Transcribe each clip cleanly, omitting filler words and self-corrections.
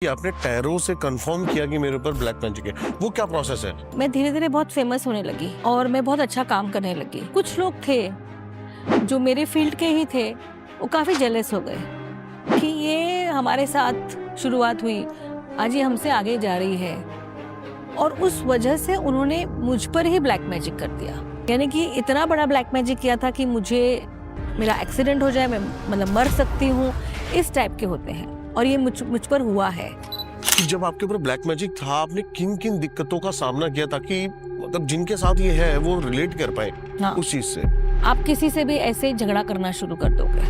कि आपने टैरो से कंफर्म किया कि मेरे ऊपर ब्लैक मैजिक है, वो क्या प्रोसेस है? मैं धीरे धीरे बहुत फेमस होने लगी और मैं बहुत अच्छा काम करने लगी। कुछ लोग थे जो मेरे फील्ड के ही थे, वो काफ़ी जेलस हो गए कि ये हमारे साथ शुरुआत हुई, आज ये हमसे आगे जा रही है, और उस वजह से उन्होंने मुझ पर ही ब्लैक मैजिक कर दिया। यानी कि इतना बड़ा ब्लैक मैजिक किया था कि मेरा एक्सीडेंट हो जाए, मैं मतलब मर सकती हूँ, इस टाइप के होते हैं, और ये मुझ पर हुआ है। कि जब आपके ऊपर ब्लैक मैजिक था, आपने किन किन दिक्कतों का सामना किया ताकि मतलब जिनके साथ ये है वो रिलेट कर पाए हाँ, उस चीज से? आप किसी से भी ऐसे झगड़ा करना शुरू कर दोगे,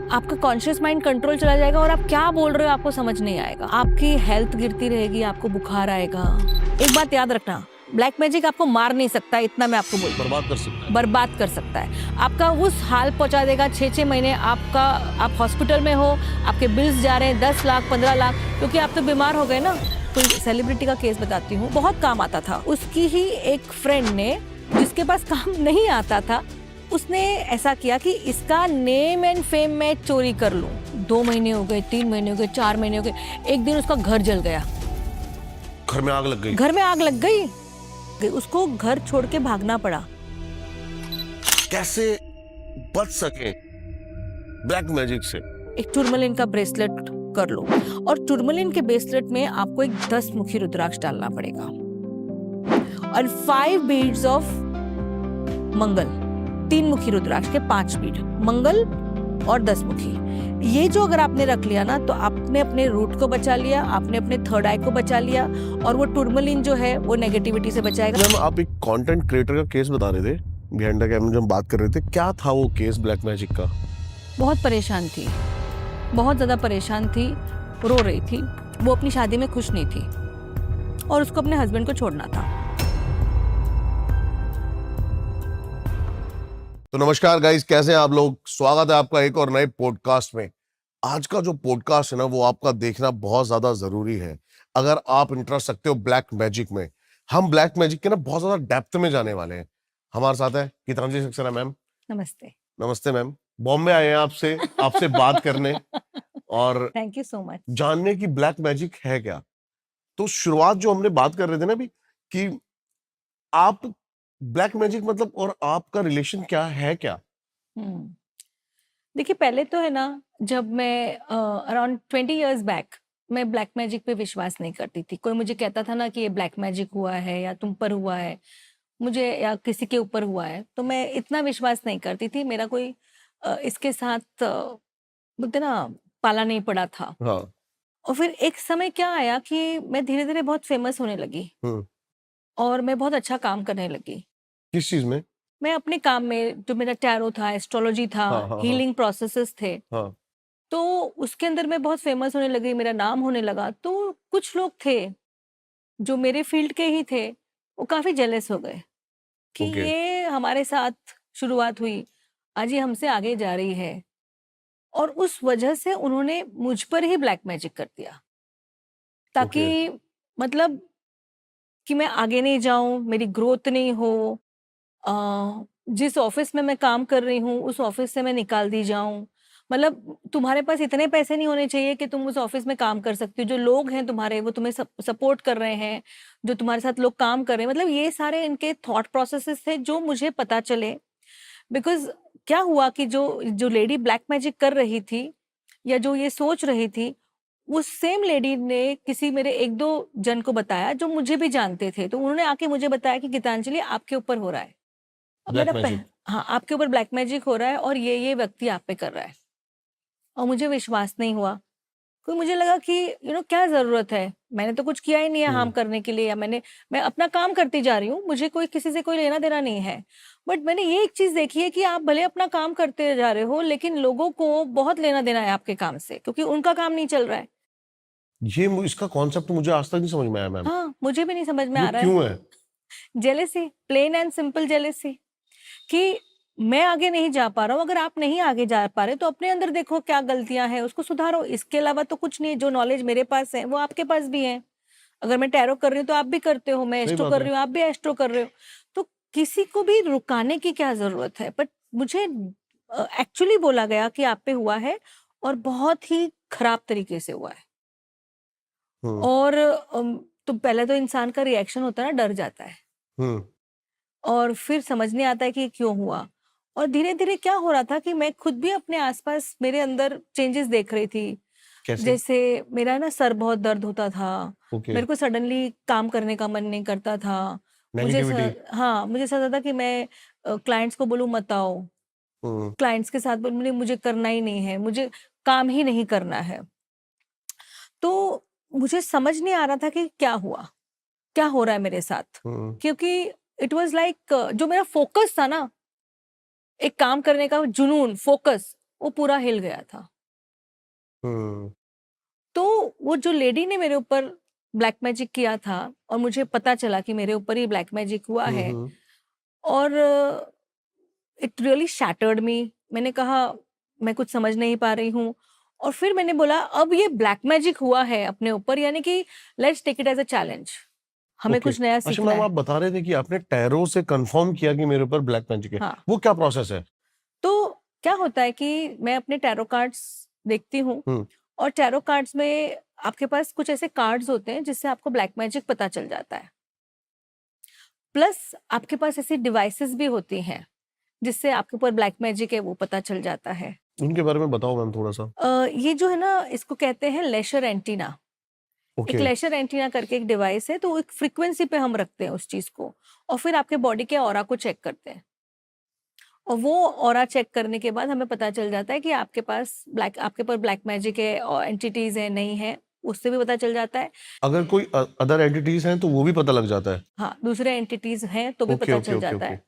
आपका कॉन्शियस माइंड कंट्रोल चला जाएगा और आप क्या बोल रहे हो आपको समझ नहीं आएगा, आपकी हेल्थ गिरती रहेगी, आपको बुखार आएगा। एक बात याद रखना, ब्लैक मैजिक आपको मार नहीं सकता, इतना मैं आपको बोलती हूँ। बर्बाद कर सकता है। बर्बाद कर सकता है, आपका उस हाल पहुंचा देगा। 6-6 महीने आप हॉस्पिटल में हो, आपके बिल्स जा रहे हैं 10 लाख 15 लाख, क्योंकि आप तो बीमार हो गए ना। कोई सेलिब्रिटी का केस बताती हूँ, बहुत काम आता था। उसकी ही एक फ्रेंड ने, जिसके पास काम नहीं आता था, उसने ऐसा किया कि इसका नेम एंड फेम मैं चोरी कर लूं। 2 महीने हो गए, 3 महीने हो गए, 4 महीने हो गए, एक दिन उसका घर जल गया। घर में आग लग गई? घर में आग लग गई, उसको घर छोड़ के भागना पड़ा। कैसे बच सके ब्लैक मैजिक से? एक टूरमलिन का ब्रेसलेट कर लो, और टूरमलिन के ब्रेसलेट में आपको एक 10 मुखी रुद्राक्ष डालना पड़ेगा, और 5 बीड्स ऑफ मंगल, 3 मुखी रुद्राक्ष के 5 बीड मंगल और 10 मुखी। ये जो अगर आपने रख लिया ना, तो आपने अपने रूट को बचा लिया, आपने अपने थर्ड आई को बचा लिया, और वो टूरमलिन जो है वो नेगेटिविटी से बचाएगा। मैम, आप एक कंटेंट क्रिएटर का केस बता रहे थे, बिहाइंड द कैमरा जब हम बात कर रहे थे, क्या था वो केस ब्लैक मैजिक का? बहुत परेशान थी, बहुत ज्यादा परेशान थी, रो रही थी। वो अपनी शादी में खुश नहीं थी और उसको अपने हस्बैंड को छोड़ना था। तो नमस्कार गाइस, कैसे हैं आप लोग? स्वागत है आपका एक और नए पॉडकास्ट में। आज का जो पॉडकास्ट है ना, वो आपका देखना बहुत ज्यादा जरूरी है अगर आप इंटरेस्ट रखते हो ब्लैक मैजिक में। हम ब्लैक मैजिक के ना बहुत ज्यादा डेप्थ में जाने वाले हैं। हमारे साथ है गीतांजलि सक्सेना मैम। नमस्ते। नमस्ते मैम। बॉम्बे आए हैं आपसे आपसे बात करने और थैंक यू सो मच। जानने की ब्लैक मैजिक है क्या। तो शुरुआत जो हमने बात कर रहे थे ना अभी, कि आप ब्लैक मैजिक मतलब और आपका रिलेशन क्या है क्या? हम्म, देखिए, पहले तो है ना, जब मैं अराउंड 20 इयर्स बैक, मैं ब्लैक मैजिक पे विश्वास नहीं करती थी। कोई मुझे कहता था ना कि ये ब्लैक मैजिक हुआ है, या तुम पर हुआ है, मुझे या किसी के ऊपर हुआ है, तो मैं इतना विश्वास नहीं करती थी। मेरा कोई इसके साथ बोलते ना, पाला नहीं पड़ा था। हाँ। और फिर एक समय क्या आया कि मैं धीरे धीरे बहुत फेमस होने लगी हम्म। और मैं बहुत अच्छा काम करने लगी। किस चीज में? मैं अपने काम में, जो मेरा टैरो था, एस्ट्रोलॉजी था, हाँ हाँ हाँ हीलिंग प्रोसेसेस थे, हाँ। तो उसके अंदर मैं बहुत फेमस होने लगी, मेरा नाम होने लगा। तो कुछ लोग थे जो मेरे फील्ड के ही थे, वो काफी जेलस हो गए कि ओके। ये हमारे साथ शुरुआत हुई, आज ये हमसे आगे जा रही है, और उस वजह से उन्होंने मुझ पर ही ब्लैक मैजिक कर दिया, ताकि ओके। मतलब कि मैं आगे नहीं जाऊं, मेरी ग्रोथ नहीं हो, जिस ऑफिस में मैं काम कर रही हूँ उस ऑफिस से मैं निकाल दी जाऊं। मतलब तुम्हारे पास इतने पैसे नहीं होने चाहिए कि तुम उस ऑफिस में काम कर सकती हो, जो लोग हैं तुम्हारे वो तुम्हें सपोर्ट कर रहे हैं, जो तुम्हारे साथ लोग काम कर रहे हैं। मतलब ये सारे इनके थॉट प्रोसेसेस थे जो मुझे पता चले। बिकॉज क्या हुआ कि जो जो लेडी ब्लैक मैजिक कर रही थी, या जो ये सोच रही थी, उस सेम लेडी ने किसी मेरे 1-2 जन को बताया जो मुझे भी जानते थे। तो उन्होंने आके मुझे बताया कि गीतांजलि, आपके ऊपर हो रहा है। अब ब्लैक मेरा मैजिक? हाँ, आपके ऊपर ब्लैक मैजिक हो रहा है, और ये व्यक्ति आप पे कर रहा है। और मुझे विश्वास नहीं हुआ, क्योंकि मुझे लगा कि क्या जरूरत है, मैंने तो कुछ किया ही नहीं है हार्म हम्म। करने के लिए, या मैं अपना काम करती जा रही हूँ, मुझे कोई किसी से कोई लेना देना नहीं है। बट मैंने ये एक चीज देखी है कि आप भले अपना काम करते जा रहे हो, लेकिन लोगों को बहुत लेना देना है आपके काम से, क्योंकि उनका काम नहीं चल रहा है। इसका कॉन्सेप्ट मुझे आज तक नहीं समझ में आया मैम। हाँ, मुझे भी नहीं समझ में ये आ रहा है। क्यों है? Jealousy, plain and simple jealousy, कि मैं आगे नहीं जा पा रहा हूँ। अगर आप नहीं आगे जा पा रहे तो अपने अंदर देखो क्या गलतियां हैं, उसको सुधारो। इसके अलावा तो कुछ नहीं है। जो नॉलेज मेरे पास है वो आपके पास भी है। अगर मैं टैरो कर रही हूँ तो आप भी करते हो, मैं सही एस्ट्रो बात कर है। रही हूँ आप भी एस्ट्रो कर रहे हो। तो किसी को भी रुकाने की क्या जरूरत है? बट मुझे एक्चुअली बोला गया कि आप पे हुआ है, और बहुत ही खराब तरीके से हुआ है। हम्म और तो पहले तो इंसान का रिएक्शन होता है ना, डर जाता है हम्म और फिर समझ नहीं आता है कि ये क्यों हुआ। और धीरे-धीरे क्या हो रहा था कि मैं खुद भी अपने आस-पास मेरे अंदर चेंजेस देख रही थी। कैसे? जैसे मेरा ना सर बहुत दर्द होता था, ओके। मेरे को सडनली काम करने का मन नहीं करता था। मुझे स नेगेटिविटी। हाँ, मुझे ऐसा होता था कि मैं क्लाइंट्स को बोलूँ मत आओ, हम्म क्लाइंट्स के साथ बोलूँ नहीं मुझे करना ही नहीं है, मुझे काम ही नहीं करना है। तो मुझे समझ नहीं आ रहा था कि क्या हुआ? क्या हो रहा है मेरे साथ? हम्म क्योंकि इट वाज़ लाइक जो मेरा फ़ोकस था ना, एक काम करने का जुनून, फ़ोकस, वो पूरा हिल गया था। हम्म तो वो जो लेडी ने मेरे ऊपर ब्लैक मैजिक किया था और मुझे पता चला कि मेरे ऊपर ही ब्लैक मैजिक हुआ है हम्म और इट रियली शैटर्ड मी। मैंने कहा मैं कुछ समझ नहीं पा रही हूँ और फिर मैंने बोला अब ये ब्लैक मैजिक हुआ है अपने ऊपर, यानी कि let's take it as a challenge, हमें ओके। कुछ नया अच्छा सीखना मैम, है। आप बता रहे थे कि आपने टैरो से कंफर्म किया कि मेरे ऊपर ब्लैक मैजिक है। हाँ, वो क्या प्रोसेस है? तो क्या होता है कि मैं अपने टैरो कार्ड्स देखती हूँ हम्म और टैरो कार्ड्स में आपके पास कुछ ऐसे कार्ड्स होते हैं जिससे आपको ब्लैक मैजिक पता चल जाता है। प्लस आपके पास ऐसी डिवाइसेस भी होती हैं जिससे आपके ऊपर ब्लैक मैजिक है वो पता चल जाता है। उनके बारे में बताओ मैम थोड़ा सा। ये जो है ना, इसको कहते हैं लेशर एंटीना। एक ओके। लेशर एंटीना करके एक डिवाइस है, तो एक फ्रीक्वेंसी पे हम रखते हैं उस चीज को और फिर आपके बॉडी के ऑरा को चेक करते हैं और वो ऑरा चेक करने के बाद हमें पता चल जाता है कि आपके ऊपर ब्लैक मैजिक है और एंटिटीज है नहीं है, उससे भी पता चल जाता है। अगर कोई अदर एंटिटीज हैं तो वो भी पता लग जाता है? हाँ, दूसरे एंटिटीज हैं तो भी ओके पता ओके चल ओके जाता ओके। है।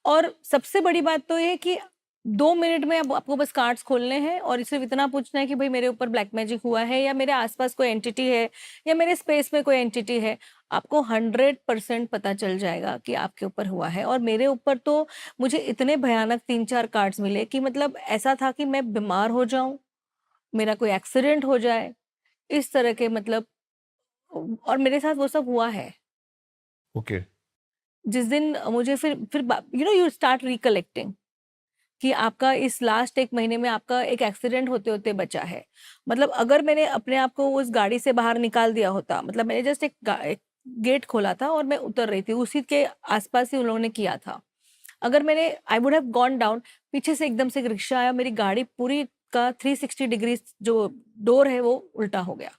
और सबसे बड़ी बात तो ये है कि 2 मिनट में अब आपको बस कार्ड्स खोलने हैं और सिर्फ इतना पूछना है कि भाई मेरे ऊपर ब्लैक मैजिक हुआ है या मेरे आसपास कोई एंटिटी है या मेरे स्पेस में कोई एंटिटी है। आपको 100% पता चल जाएगा कि आपके ऊपर हुआ है। और मेरे ऊपर तो मुझे इतने भयानक 3-4 कार्ड्स मिले कि मतलब ऐसा था कि मैं बीमार हो जाऊँ, मेरा कोई एक्सीडेंट हो जाए, इस तरह के मतलब। और मेरे साथ वो सब हुआ है। ओके। जिस दिन मुझे फिर यू स्टार्ट रिकलेक्टिंग कि आपका इस लास्ट 1 महीने में आपका एक एक्सीडेंट होते-होते बचा है। मतलब अगर मैंने अपने आप को उस गाड़ी से बाहर निकाल दिया होता, मतलब मैंने जस्ट एक गेट खोला था और मैं उतर रही थी, उसी के आस-पास ही उन लोगों ने किया था। अगर मैंने I would have gone down, पीछे से एकदम से एक रिक्शा आया, मेरी गाड़ी पूरी का 360 डिग्रीज़ जो डोर है वो उल्टा हो गया।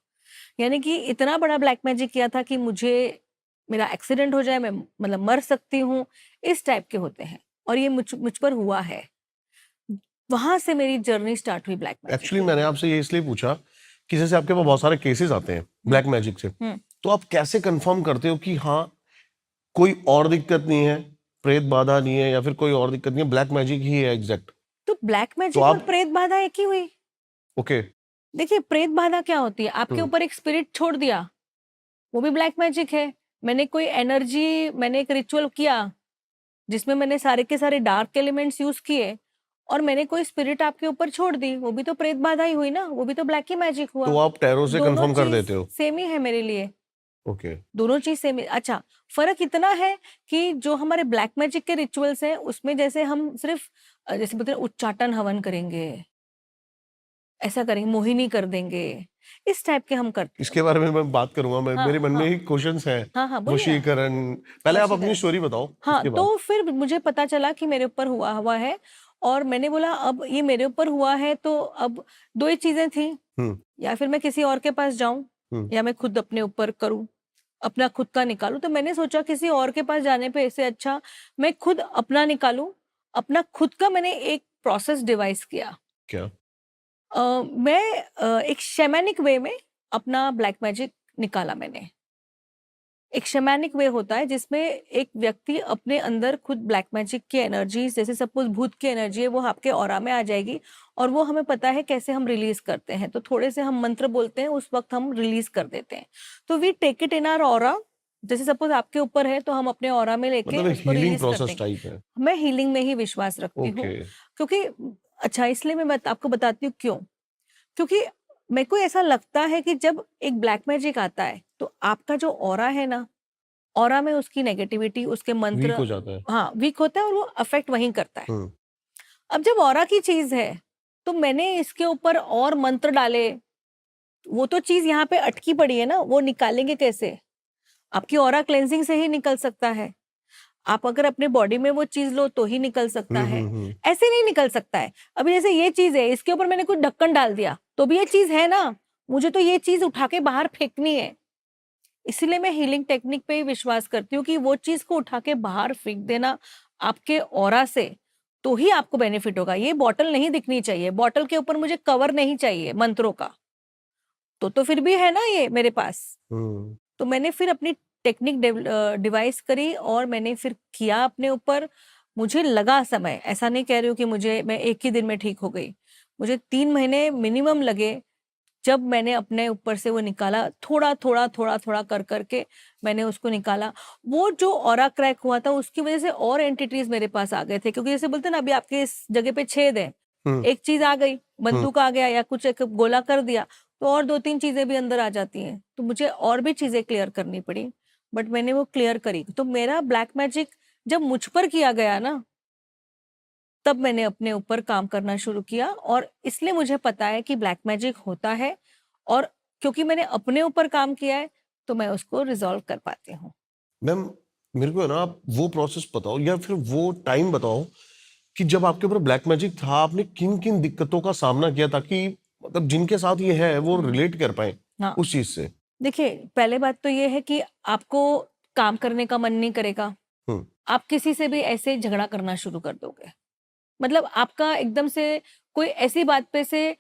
यानी कि इतना बड़ा ब्लैक मैजिक किया था कि मुझे मेरा एक्सीडेंट हो जाए, मैं मतलब मर सकती हूँ, इस टाइप के होते हैं और ये मुझ पर हुआ है। वहाँ से मेरी जर्नी स्टार्ट हुई ब्लैक मैजिक एक्चुअली की। मैंने आपसे ये इसलिए पूछा कि जैसे आपके पास बहुत सारे केसेस आते हैं हुँ, ब्लैक मैजिक से, हुँ। तो आप कैसे कंफर्म करते हो कि हाँ कोई और दिक्कत नहीं है, प्रेत बाधा नहीं है या फिर कोई और दिक्कत नहीं है, ब्लैक मैजिक ही है एग्जैक्ट? तो ब्लैक तो मैजिक और आप प्रेत बाधा एक ही हुई। ओके। देखिए, प्रेत बाधा क्या होती है? आपके हम्म ऊपर एक स्पिरिट छोड़ दिया, वो भी ब्लैक मैजिक है। मैंने एक रिचुअल किया, जिसमें मैंने सारे के सारे डार्क एलिमेंट्स यूज़ किए और मैंने कोई स्पिरिट आपके ऊपर छोड़ दी, वो भी तो प्रेत बाधा ही हुई ना, वो भी तो ब्लैक ही मैजिक तो हुआ। आप टैरो से दोनों कंफर्म कर चीज़ देते हो? सेम ही है मेरे लिए। ओके। दोनों चीज़ सेम है। अच्छा, फ़र्क इतना है कि जो हमारे ब्लैक मैजिक के रिचुअल्स हैं, उसमें जैसे हम सिर्फ़ जैसे बोलते हैं उच्चाटन हवन करेंगे, ऐसा करेंगे, मोहिनी कर देंगे, इस टाइप के हम करते हैं। इसके बारे में मैं बात करूंगा, मैं हाँ, मेरे मन में हाँ। ही क्वेश्चंस हैं। हाँ, हाँ, बोलिए ना। वशीकरण, पहले आप अपनी वशीकरण। स्टोरी बताओ हाँ, उसके बाद। तो फिर मुझे पता चला कि मेरे ऊपर हुआ हुआ है और मैंने बोला अब ये मेरे ऊपर हुआ है तो अब 2 ही चीज़ें थी, हम्म या फिर मैं किसी और के पास जाऊँ हम्म या मैं खुद अपने ऊपर करूँ, अपना खुद का निकालूँ। तो मैंने सोचा किसी और के पास जाने पे इससे अच्छा मैं खुद अपना निकालूँ। अपना खुद का मैंने एक प्रोसेस डिवाइस किया। क्या? मैं एक शैमानिक वे में अपना ब्लैक मैजिक निकाला मैंने। एक शैमानिक वे होता है जिसमें एक व्यक्ति अपने अंदर खुद ब्लैक मैजिक की एनर्जी, जैसे सपोज भूत की एनर्जी है, वो आपके ऑरा में आ जाएगी और वो हमें पता है कैसे हम रिलीज करते हैं। तो थोड़े से हम मंत्र बोलते हैं, उस वक्त हम रिलीज कर देते हैं। तो we take it in our aura. जैसे सपोज आपके ऊपर है तो हम अपने ऑरा में लेके मतलब एक उसको हीलिंग रिलीज कर प्रोसेस देंगे। टाइप है? मैं हीलिंग में ही विश्वास रखती ओके। हूँ क्योंकि अच्छा, इसलिए आपको बताती हूँ क्यों। क्योंकि मेरे को ऐसा लगता है कि जब एक ब्लैक मैजिक आता है तो आपका जो ऑरा है ना, ऑरा में उसकी नेगेटिविटी, उसके वीक मंत्र, हो जाता है। हाँ, वीक होता है और वो अफेक्ट वहीं करता है। हम्म अब जब ऑरा की चीज़ है, तो मैंने इसके ऊपर और मंत्र डाले, वो तो चीज यहाँ पे अटकी पड़ी है ना, वो निकालेंगे कैसे? आपकी ऑरा क्लेंजिंग से ही निकल सकता है। आप अगर अपने बॉडी में वो चीज लो तो ही निकल सकता है, ऐसे नहीं निकल सकता है। अभी जैसे ये चीज है, इसके ऊपर मैंने कुछ ढक्कन डाल दिया तो भी ये चीज है ना, मुझे तो ये चीज उठा के बाहर फेंकनी है। इसीलिए मैं हीलिंग टेक्निक पे ही विश्वास करती हूँ कि वो चीज को उठा के बाहर फेंक देना आपके ऑरा से, तो ही आपको बेनिफिट होगा। ये बॉटल नहीं दिखनी चाहिए, बॉटल के ऊपर मुझे कवर नहीं चाहिए मंत्रों का, तो फिर भी है ना ये मेरे पास। तो मैंने फिर अपनी टेक्निक डिवाइस करी और मैंने फिर किया अपने ऊपर। मुझे लगा समय, ऐसा नहीं कह रही हूँ कि मैं एक ही दिन में ठीक हो गई, मुझे 3 महीने मिनिमम लगे। जब मैंने अपने ऊपर से वो निकाला, थोड़ा थोड़ा थोड़ा थोड़ा कर करके मैंने उसको निकाला। वो जो ऑरा क्रैक हुआ था उसकी वजह से और एंटिटीज मेरे पास आ गए थे, क्योंकि जैसे बोलते हैं ना, अभी आपके इस जगह पे छेद है, एक चीज आ गई, बंदूक आ गया या कुछ एक गोला कर दिया, तो और 2-3 चीजें भी अंदर आ जाती हैं। तो मुझे और भी चीजें क्लियर करनी पड़ी, बट मैंने वो क्लियर करी। तो मेरा ब्लैक मैजिक जब मुझ पर किया गया ना, तब मैंने अपने ऊपर काम करना शुरू किया, और इसलिए मुझे पता है कि ब्लैक मैजिक होता है, और क्योंकि मैंने अपने ऊपर काम किया है तो मैं उसको रिजॉल्व कर पाती हूँ। मैम, मेरे को है ना, आप वो प्रोसेस बताओ या फिर वो टाइम बताओ कि जब आपके ऊपर ब्लैक मैजिक था, आपने किन किन दिक्कतों का सामना किया, ताकि मतलब जिनके साथ ये है वो रिलेट कर पाए हाँ, उस चीज से। देखिए, पहले बात तो ये है कि आपको काम करने का मन नहीं करेगा, हम्म आप किसी से भी ऐसे झगड़ा करना शुरू कर दोगे। मतलब आपका एकदम से कोई ऐसी बात पे से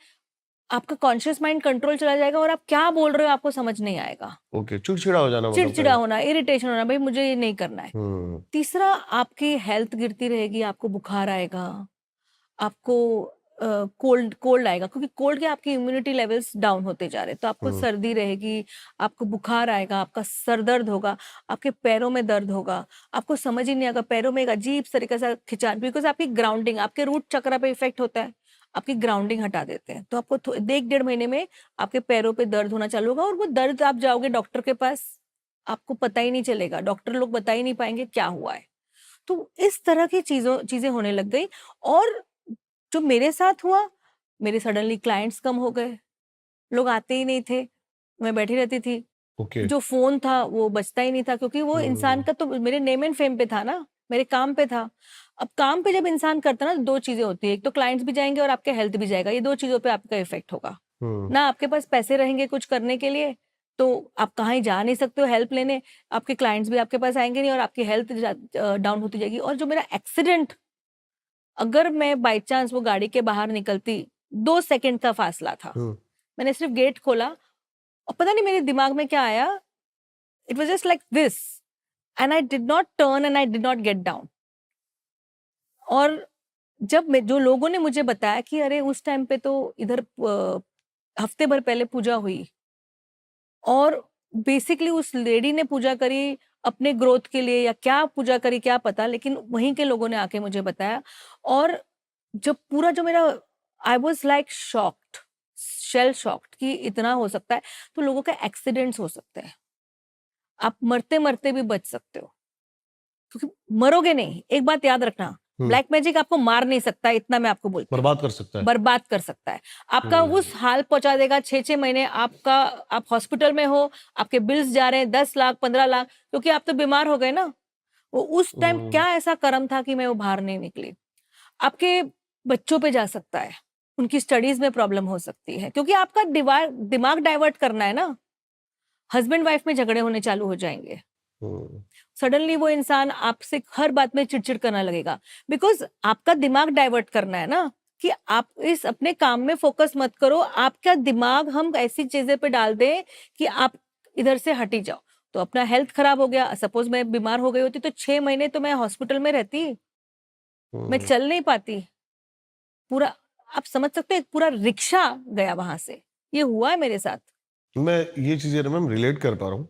आपका कॉन्शियस माइंड कंट्रोल चला जाएगा, और आप क्या बोल रहे हो आपको समझ नहीं आएगा। ओके, चिड़चिड़ा हो जाना, मतलब चिड़चिड़ा होना, इरिटेशन होना, भाई मुझे ये नहीं करना है। हम्म तीसरा, आपकी हेल्थ गिरती रहेगी, आपको बुखार आएगा, आपको कोल्ड कोल्ड आएगा, क्योंकि कोल्ड के आपकी इम्यूनिटी लेवल्स डाउन होते जा रहे हैं, तो आपको हम्म सर्दी रहेगी, आपको बुखार आएगा, आपका सर दर्द होगा, आपके पैरों में दर्द होगा, आपको समझ ही नहीं आएगा, पैरों में एक अजीब तरीके से खिंचान, बिकॉज आपकी ग्राउंडिंग, आपके रूट चक्र पे इफेक्ट होता है, आपकी ग्राउंडिंग हटा देते हैं। तो आपको 1-1.5 महीने में आपके पैरों पे दर्द होना चालू होगा, और वो दर्द आप जाओगे डॉक्टर के पास, आपको पता ही नहीं चलेगा, डॉक्टर लोग बता ही नहीं पाएंगे क्या हुआ है। तो इस तरह की चीजें होने लग गई। और जो मेरे साथ हुआ, मेरे सडनली क्लाइंट्स कम हो गए, लोग आते ही नहीं थे, मैं बैठी रहती थी। ओके जो फोन था वो बजता ही नहीं था, क्योंकि वो इंसान का तो मेरे नेम एंड फेम पे था ना, मेरे काम पे था। अब काम पे जब इंसान करता है ना, 2 चीजें होती है, एक तो क्लाइंट्स भी जाएंगे और आपके हेल्थ भी जाएगा, ये 2 चीजों पे आपका इफेक्ट होगा। ना आपके पास पैसे रहेंगे कुछ करने के लिए, तो आप कहीं जा नहीं सकते हो हेल्प लेने, आपके क्लाइंट्स भी आपके पास आएंगे नहीं, और आपकी हेल्थ डाउन होती जाएगी। और जो मेरा एक्सीडेंट, अगर मैं बाई चांस वो गाड़ी के बाहर निकलती, 2 सेकंड का फासला था, मैंने सिर्फ गेट खोला और पता नहीं मेरे दिमाग में क्या आया, it was just like this, and I did not turn and I did not get down. और जब जो लोगों ने मुझे बताया कि अरे उस टाइम पे तो इधर हफ्ते भर पहले पूजा हुई, और बेसिकली उस लेडी ने पूजा करी अपने ग्रोथ के लिए, या क्या पूजा करी क्या पता, लेकिन वहीं के लोगों ने आके मुझे बताया। और जब पूरा जो मेरा, I was like shocked, shell shocked कि इतना हो सकता है। तो लोगों के एक्सीडेंट्स हो सकते हैं, आप मरते मरते भी बच सकते हो, क्योंकि मरोगे नहीं। एक बात याद रखना, ब्लैक मैजिक आपको मार नहीं सकता, इतना मैं आपको बोलती हूँ, बर्बाद कर सकता है। बर्बाद कर सकता है, आपका उस हाल पहुंचा देगा। 6-6 महीने आपका, आप हॉस्पिटल में हो, आपके बिल्स जा रहे हैं 10 लाख 15 लाख, क्योंकि आप तो बीमार हो गए ना। वो उस टाइम क्या ऐसा कर्म था कि मैं वो बाहर नहीं निकली। आपके बच्चों पे जा सकता है, उनकी स्टडीज में प्रॉब्लम हो सकती है, क्योंकि आपका दिमाग डाइवर्ट करना है ना। हस्बैंड वाइफ में झगड़े होने चालू हो जाएंगे, सडनली वो इंसान आपसे हर बात में चिड़चिड़ करना लगेगा, बिकॉज आपका दिमाग डाइवर्ट करना है ना, कि आप इस अपने काम में फोकस मत करो, आपका दिमाग हम ऐसी चीजें पे डाल दें कि आप इधर से हटी जाओ। तो अपना हेल्थ खराब हो गया, सपोज मैं बीमार हो गई होती तो 6 महीने तो मैं हॉस्पिटल में रहती, मैं चल नहीं पाती पूरा। आप समझ सकते हो, एक पूरा रिक्शा गया वहां से, ये हुआ है मेरे साथ। मैं ये चीजें ना मैम रिलेट कर पा रहा हूँ।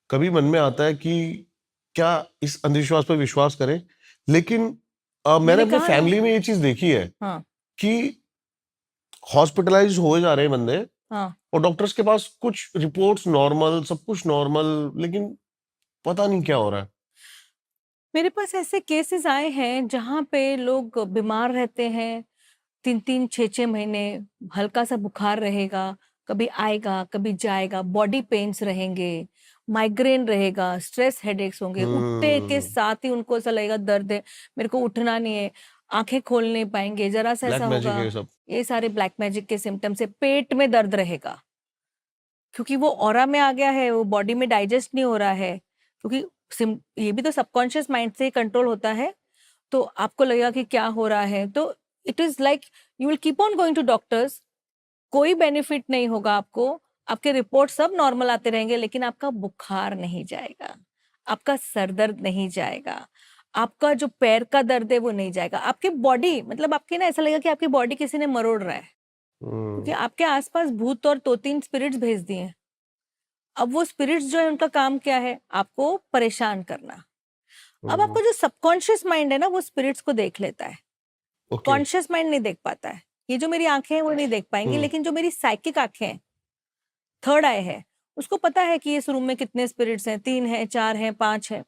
कभी मन में आता है कि क्या इस अंधविश्वास पर विश्वास करें, लेकिन मैंने अपने कहा ना। फैमिली में ये चीज देखी है हाँ कि हॉस्पिटलाइज हो जा रहे हैं बंदे, हाँ। और डॉक्टर्स के पास कुछ रिपोर्ट्स नॉर्मल, सब कुछ नॉर्मल, लेकिन पता नहीं क्या हो रहा है। मेरे पास ऐसे केसेस आए हैं जहाँ पे लोग बीमार रहते हैं 3-3 6-6 महीने, हल्का सा बुखार रहेगा, कभी आएगा, कभी जाएगा, बॉडी पेन्स रहेंगे, माइग्रेन रहेगा, स्ट्रेस हेडेक्स होंगे, उठने के साथ ही उनको ऐसा लगेगा दर्द है, मेरे को उठना नहीं है, आंखें खोल नहीं पाएंगे, जरा सा ब्लैक ऐसा मैजिक होगा। है ये सब। ये सारे ब्लैक मैजिक के सिम्टम्स है। पेट में दर्द रहेगा, क्योंकि वो ऑरा में आ गया है, वो बॉडी में डाइजेस्ट नहीं हो रहा है, क्योंकि ये भी तो सबकॉन्शियस माइंड से कंट्रोल होता है। तो आपको लगेगा कि क्या हो रहा है, तो it is like you will keep on going to doctors, कोई बेनिफिट नहीं होगा आपको, आपके रिपोर्ट सब नॉर्मल आते रहेंगे, लेकिन आपका बुखार नहीं जाएगा, आपका सर दर्द नहीं जाएगा, आपका जो पैर का दर्द है वो नहीं जाएगा, आपकी बॉडी मतलब आपकी ना ऐसा लगेगा कि आपकी बॉडी किसी ने मरोड़ रहा है, क्योंकि आपके आसपास भूत और तोतीन स्पिरिट्स भेज दिए हैं। अब वो स्पिरिट्स जो है उनका काम क्या है, आपको परेशान करना। अब आपका जो सबकॉन्शियस माइंड है ना, वो स्पिरिट्स को देख लेता है, ओके। कॉन्शियस माइंड नहीं देख पाता है। ये जो मेरी आंखें हैं वो नहीं देख पाएंगी, लेकिन जो मेरी साइकिक आंखें हैं, थर्ड आई है, उसको पता है कि इस रूम में कितने स्पिरिट्स हैं, 3 हैं, 4 हैं, 5 हैं।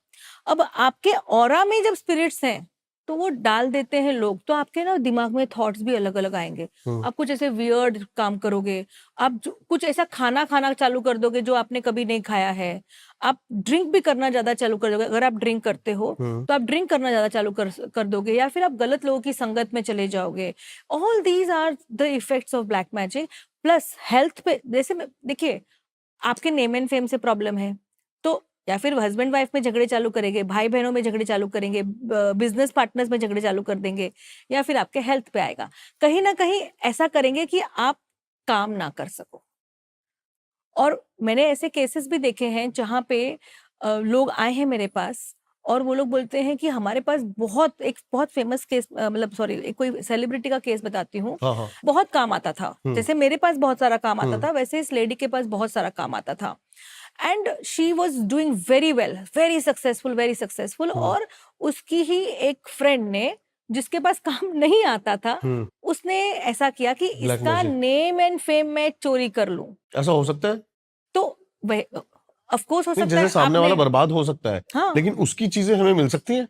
अब आपके ऑरा में जब स्पिरिट्स हैं तो वो डाल देते हैं लोग, तो आपके ना दिमाग में थॉट्स भी अलग अलग आएंगे। आप कुछ ऐसे वियर्ड काम करोगे, आप कुछ ऐसा खाना खाना चालू कर दोगे जो आपने कभी नहीं खाया है, आप ड्रिंक भी करना ज्यादा चालू कर दोगे, अगर आप ड्रिंक करते हो तो आप ड्रिंक करना ज्यादा चालू कर दोगे, या फिर आप गलत लोगों की संगत में चले जाओगे। All these are the effects of black magic. Plus health पे, जैसे देखिए, आपके नेम एंड फेम से प्रॉब्लम है तो, या फिर हस्बैंड वाइफ में झगड़े चालू करेंगे, भाई बहनों में झगड़े चालू करेंगे, बिजनेस पार्टनर्स में झगड़े चालू कर देंगे, या फिर आपके हेल्थ पे आएगा, कहीं ना कहीं ऐसा करेंगे कि आप काम ना कर सको। और मैंने ऐसे केसेस भी देखे हैं जहाँ पे लोग आए हैं मेरे पास और वो लोग बोलते हैं कि हमारे पास एक बहुत फेमस केस, मतलब सॉरी, कोई सेलिब्रिटी का केस बताती हूँ, हाँ हाँ। बहुत काम आता था, जैसे मेरे पास बहुत सारा काम आता था, वैसे इस लेडी के पास बहुत सारा काम आता था, and she was doing very well, very successful. और उसकी ही एक फ्रेंड ने, जिसके पास काम नहीं आता था, उसने ऐसा किया कि ब्लैक इसका मैजिक। नेम एंड फेम मैं चोरी कर लूं। ऐसा हो सकता है? तो वह ऑफ कोर्स हो नहीं, सकता जैसे है, सामने वाला आपने, बर्बाद हो सकता है, हाँ, लेकिन उसकी चीजें हमें मिल सकती हैं।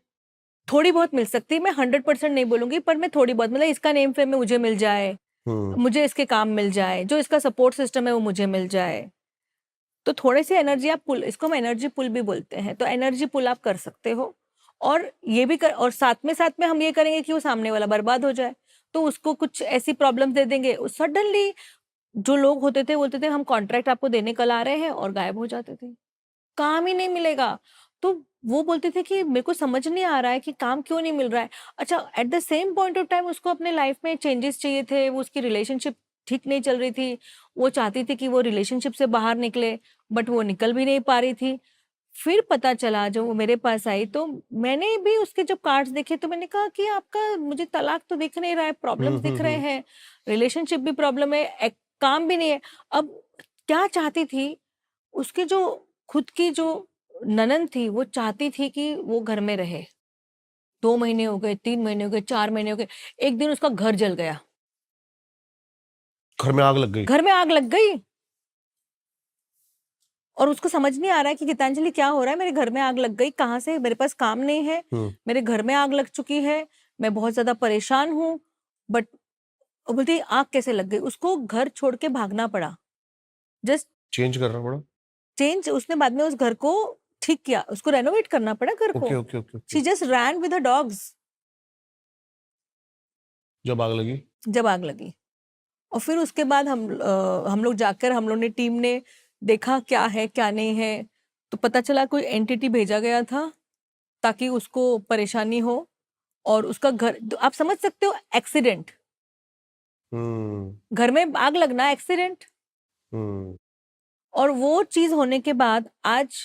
थोड़ी बहुत मिल सकती है, मैं 100% नहीं बोलूंगी, पर मैं थोड़ी बहुत, मतलब इसका नेम फेम में मुझे मिल जाए, मुझे इसके काम मिल जाए, जो इसका सपोर्ट सिस्टम है वो मुझे मिल जाए, तो थोड़े से एनर्जी आप पुल, इसको हम एनर्जी पुल भी बोलते हैं, तो एनर्जी पुल आप कर सकते हो। और ये भी कर, और साथ में हम ये करेंगे कि वो सामने वाला बर्बाद हो जाए, तो उसको कुछ ऐसी प्रॉब्लम दे देंगे, सडनली जो लोग होते थे बोलते थे हम कॉन्ट्रैक्ट आपको देने कल आ रहे हैं, और गायब हो जाते थे, काम ही नहीं मिलेगा। तो वो बोलते थे कि मेरे को समझ नहीं आ रहा है कि काम क्यों नहीं मिल रहा है। अच्छा, at the same point of time उसको अपने लाइफ में चेंजेस चाहिए थे, वो उसकी रिलेशनशिप ठीक नहीं चल रही थी, वो चाहती थी कि वो रिलेशनशिप से बाहर निकले, बट वो निकल भी नहीं पा रही थी। फिर पता चला जब वो मेरे पास आई, तो मैंने भी उसके जब कार्ड्स देखे तो मैंने कहा कि आपका, मुझे तलाक तो दिख नहीं रहा है, प्रॉब्लम्स दिख रहे हैं, रिलेशनशिप भी प्रॉब्लम है, काम भी नहीं है। अब क्या चाहती थी, उसके जो खुद की जो ननद थी, वो चाहती थी कि वो घर में रहे। 2 महीने हो गए, 3 महीने हो गए, 4 महीने हो गए, एक दिन उसका घर जल गया, घर में आग लग गई। घर में आग लग गई, और उसको समझ नहीं आ रहा है कि गीतांजलि क्या हो रहा है, मेरे घर में आग लग गई, कहाँ से, मेरे पास काम नहीं है, मेरे घर में आग लग चुकी है, मैं बहुत ज्यादा परेशान हूँ, बट बोलती आग कैसे लग गई, उसको घर छोड़ के भागना पड़ा, जस्ट चेंज करना पड़ा। चेंज, उसने बाद में उस घर को ठीक किया, उसको रेनोवेट करना पड़ा घर को, okay okay okay she okay. Just ran with the dogs जब आग लगी। जब आग लगी। और फिर उसके बाद हम लोग जाकर, हम लोग ने, टीम ने देखा क्या है क्या नहीं है, तो पता चला कोई एंटिटी भेजा गया था ताकि उसको परेशानी हो, और उसका घर, तो आप समझ सकते हो, एक्सीडेंट, घर में आग लगना एक्सीडेंट। और वो चीज होने के बाद आज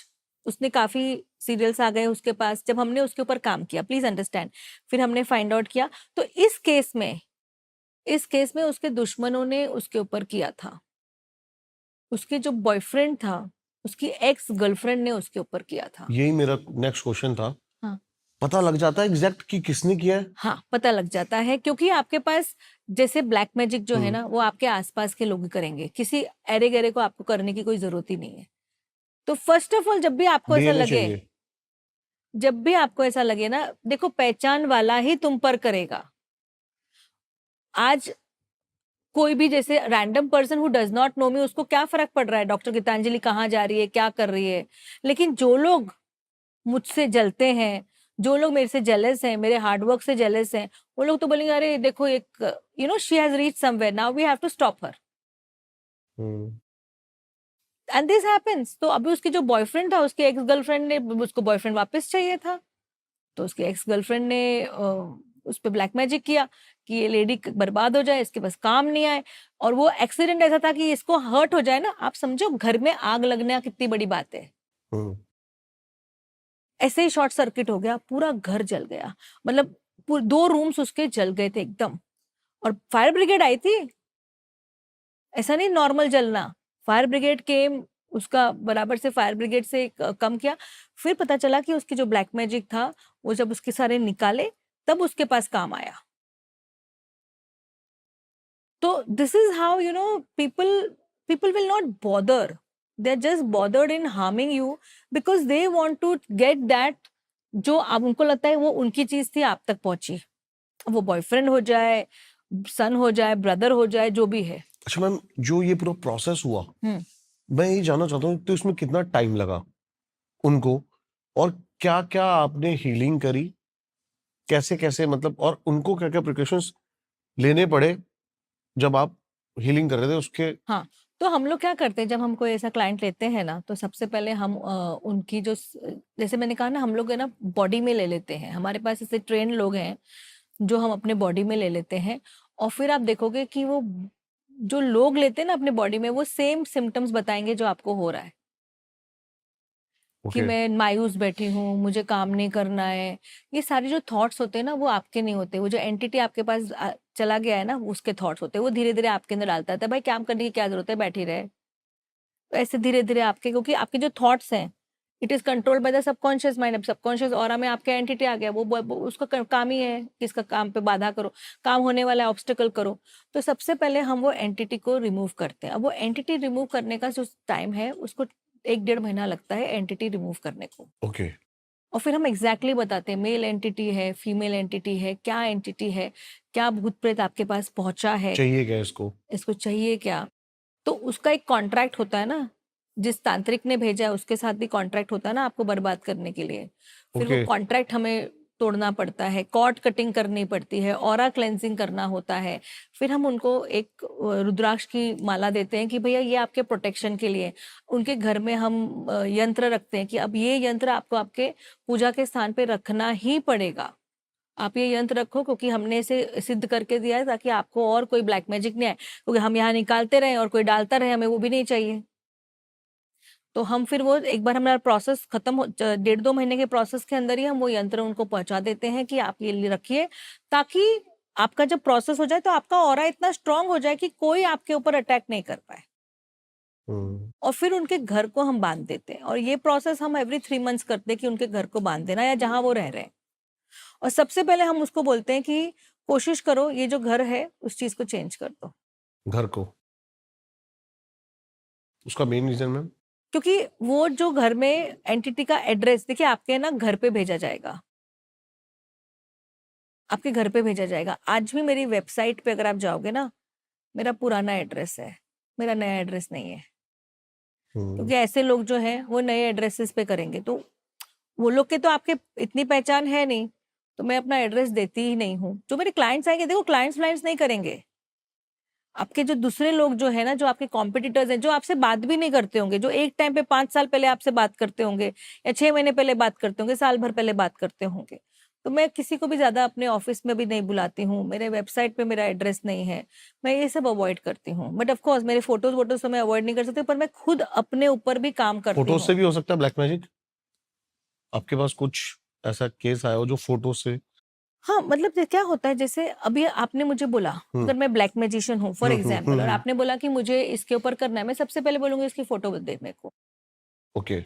उसने काफी सीरियल्स आ गए उसके पास, जब हमने उसके ऊपर काम किया, प्लीज अंडरस्टैंड, फिर हमने फाइंड आउट किया, तो इस केस में उसके दुश्मनों ने उसके ऊपर किया था, उसके जो बॉयफ्रेंड था, उसकी एक्स गर्लफ्रेंड ने उसके ऊपर किया था। यही मेरा नेक्स्ट क्वेश्चन था। हाँ, पता लग जाता है एग्जैक्ट कि किसने किया है? हाँ, पता लग जाता है, क्योंकि आपके पास जैसे ब्लैक मैजिक जो है ना, वो आपके आसपास के लोग करेंगे, किसी अरे गरे को आपको करने की कोई जरूरत ही नहीं है। तो फर्स्ट ऑफ ऑल, जब भी आपको ऐसा डीएनए लगे, चाहिए। जब भी आपको ऐसा लगे ना, देखो, पहचान वाला ही तुम पर करेगा। आज कोई भी जैसे random person who does not know me, उसको क्या फर्क पड़ रहा है डॉक्टर गीतांजलि कहाँ जा रही है, क्या कर रही है। लेकिन जो लोग मुझसे जलते हैं, जो लोग मेरे से जेलस हैं, मेरे हार्ड वर्क से जेलस हैं, वो लोग तो बोलेंगे अरे देखो एक she has reach somewhere, now we have to stop her. And this happens. तो अभी उसकी जो बॉयफ्रेंड था, उसकी एक्स गर्लफ्रेंड ने, उसको बॉयफ्रेंड वापस चाहिए था, तो उसकी एक्स गर्लफ्रेंड ने उस पे ब्लैक मैजिक किया कि ये लेडी बर्बाद हो जाए, इसके पास काम नहीं आए। और वो एक्सीडेंट ऐसा था कि इसको हर्ट हो जाए ना, आप समझो घर में आग लगना कितनी बड़ी बात है। ऐसे ही शॉर्ट सर्किट हो गया, पूरा घर जल गया। मतलब 2 रूम्स उसके जल गए थे एकदम। और फायर ब्रिगेड आई थी, ऐसा नहीं नॉर्मल जलना, फायर ब्रिगेड केम, उसका बराबर से फायर ब्रिगेड से कम किया। फिर पता चला कि उसकी जो ब्लैक मैजिक था, वो जब उसके सारे निकाले तब उसके पास काम आया। तो this is how people will not bother. They're just bothered in harming you because they want to get that, जो अब उनको लगता है वो उनकी चीज थी, आप तक पहुंची। वो बॉयफ्रेंड हो जाए, सन हो जाए, ब्रदर हो जाए, जो भी है। अच्छा मैम, जो ये पूरा प्रोसेस हुआ, मैं ये जानना चाहता हूँ तो इसमें कितना टाइम लगा उनको, और क्या क्या आपने हीलिंग करी, कैसे कैसे, मतलब, और उनको क्या क्या प्रिकॉशंस लेने पड़े जब आप हीलिंग कर रहे थे उसके? हाँ, तो हम लोग क्या करते हैं, जब हम कोई ऐसा क्लाइंट लेते हैं ना, तो सबसे पहले हम उनकी जो जैसे मैंने कहा ना, हम लोग है ना बॉडी में ले लेते हैं। हमारे पास ऐसे ट्रेन लोग हैं जो हम अपने बॉडी में ले लेते हैं। और फिर आप देखोगे कि वो जो लोग लेते हैं ना अपने बॉडी में, वो सेम सिम्टम्स बताएंगे जो आपको हो रहा है। कि ओके। मैं मायूस बैठी हूँ, मुझे काम नहीं करना है। ये सारे जो थॉट्स होते हैं ना, वो आपके नहीं होते। वो जो एंटिटी आपके पास चला गया है ना, उसके थॉट्स होते हैं। वो धीरे धीरे आपके अंदर डालता है, भाई काम करने की क्या जरूरत है, बैठी रहे। तो ऐसे धीरे धीरे आपके, क्योंकि आपके जो थॉट्स हैं, it is controlled by the subconscious mind. अब सबकॉन्शियस ऑरा में आपके एंटिटी आ गया, वो उसका काम ही है कि इसका काम पे बाधा करो, काम होने वाला ऑब्स्टिकल करो। तो सबसे पहले हम वो एंटिटी को रिमूव करते हैं। अब वो एंटिटी रिमूव करने का जो टाइम है, उसको 1-1.5 महीना लगता है एंटिटी रिमूव करने को। ओके। और फिर हम एग्जैक्टली बताते हैं मेल एंटिटी है, फीमेल एंटिटी है, क्या एंटिटी है, क्या भूत प्रेत आपके पास पहुंचा है, चाहिए क्या इसको? इसको चाहिए क्या। तो उसका एक कॉन्ट्रैक्ट होता है ना, जिस तांत्रिक ने भेजा है उसके साथ भी कॉन्ट्रैक्ट होता है ना आपको बर्बाद करने के लिए। फिर वो ओके। कॉन्ट्रैक्ट हमें तोड़ना पड़ता है, कॉर्ड कटिंग करनी पड़ती है, ऑरा क्लेंजिंग करना होता है। फिर हम उनको एक रुद्राक्ष की माला देते हैं कि भैया ये आपके प्रोटेक्शन के लिए। उनके घर में हम यंत्र रखते हैं कि अब ये यंत्र आपको आपके पूजा के स्थान पे रखना ही पड़ेगा। आप ये यंत्र रखो, क्योंकि हमने इसे सिद्ध करके दिया है ताकि आपको और कोई ब्लैक मैजिक नहीं आए। क्योंकि हम यहाँ निकालते रहे और कोई डालता रहे, हमें वो भी नहीं चाहिए। तो हम फिर वो एक बार हमारा प्रोसेस खत्म हो 1.5-2 महीने के प्रोसेस के अंदर ही हम वो यंत्र उनको पहुंचा देते हैं कि आप ये रखिए, ताकि आपका जब प्रोसेस हो जाए तो आपका ऑरा इतना स्ट्रांग हो जाए कि कोई आपके ऊपर अटैक नहीं कर पाए। और फिर उनके घर को हम बांध देते हैं। और ये प्रोसेस हम एवरी 3 मंथ्स करते हैं कि उनके घर को बांध देना, या जहां वो रह रहे हैं। और सबसे पहले हम उसको बोलते हैं कि कोशिश करो ये जो घर है उस चीज को चेंज कर दो। घर को? उसका मेन रीजन मैम? क्योंकि वो जो घर में एंटिटी का एड्रेस, देखिए आपके ना घर पे भेजा जाएगा, आपके घर पे भेजा जाएगा। आज भी मेरी वेबसाइट पे अगर आप जाओगे ना, मेरा पुराना एड्रेस है, मेरा नया एड्रेस नहीं है। क्योंकि ऐसे लोग जो हैं वो नए एड्रेसेस पे करेंगे, तो वो लोग के तो आपके इतनी पहचान है नहीं, तो मैं अपना एड्रेस देती ही नहीं हूँ। जो मेरे क्लाइंट्स आएंगे, देखो क्लाइंट्स नहीं करेंगे। आपके जो दूसरे लोग जो है ना, जो आपके कॉम्पिटिटर्स हैं, जो आपसे बात भी नहीं करते होंगे, जो एक टाइम पे 5 साल पहले आपसे बात करते होंगे, या 6 महीने पहले बात करते होंगे, साल भर पहले बात करते होंगे, तो मैं किसी को भी ज्यादा अपने ऑफिस में भी नहीं बुलाती हूँ। मेरे वेबसाइट पे मेरा एड्रेस नहीं है, मैं ये सब अवॉइड करती हूँ। बट ऑफकोर्स मेरे फोटोज वोटोज तो मैं अवॉइड नहीं कर सकती, पर मैं खुद अपने ऊपर भी काम करती फोटोज हूँ। से भी हो सकता है ब्लैक मैजिक? आपके पास कुछ ऐसा केस आया हो जो फोटो से? हाँ, मतलब क्या होता है, जैसे अभी आपने मुझे बोला, अगर मैं ब्लैक मैजिशियन हूँ फॉर एग्जाम्पल, और आपने बोला कि मुझे इसके ऊपर करना है, मैं सबसे पहले बोलूंगी इसकी फोटो दे मेरे को। ओके।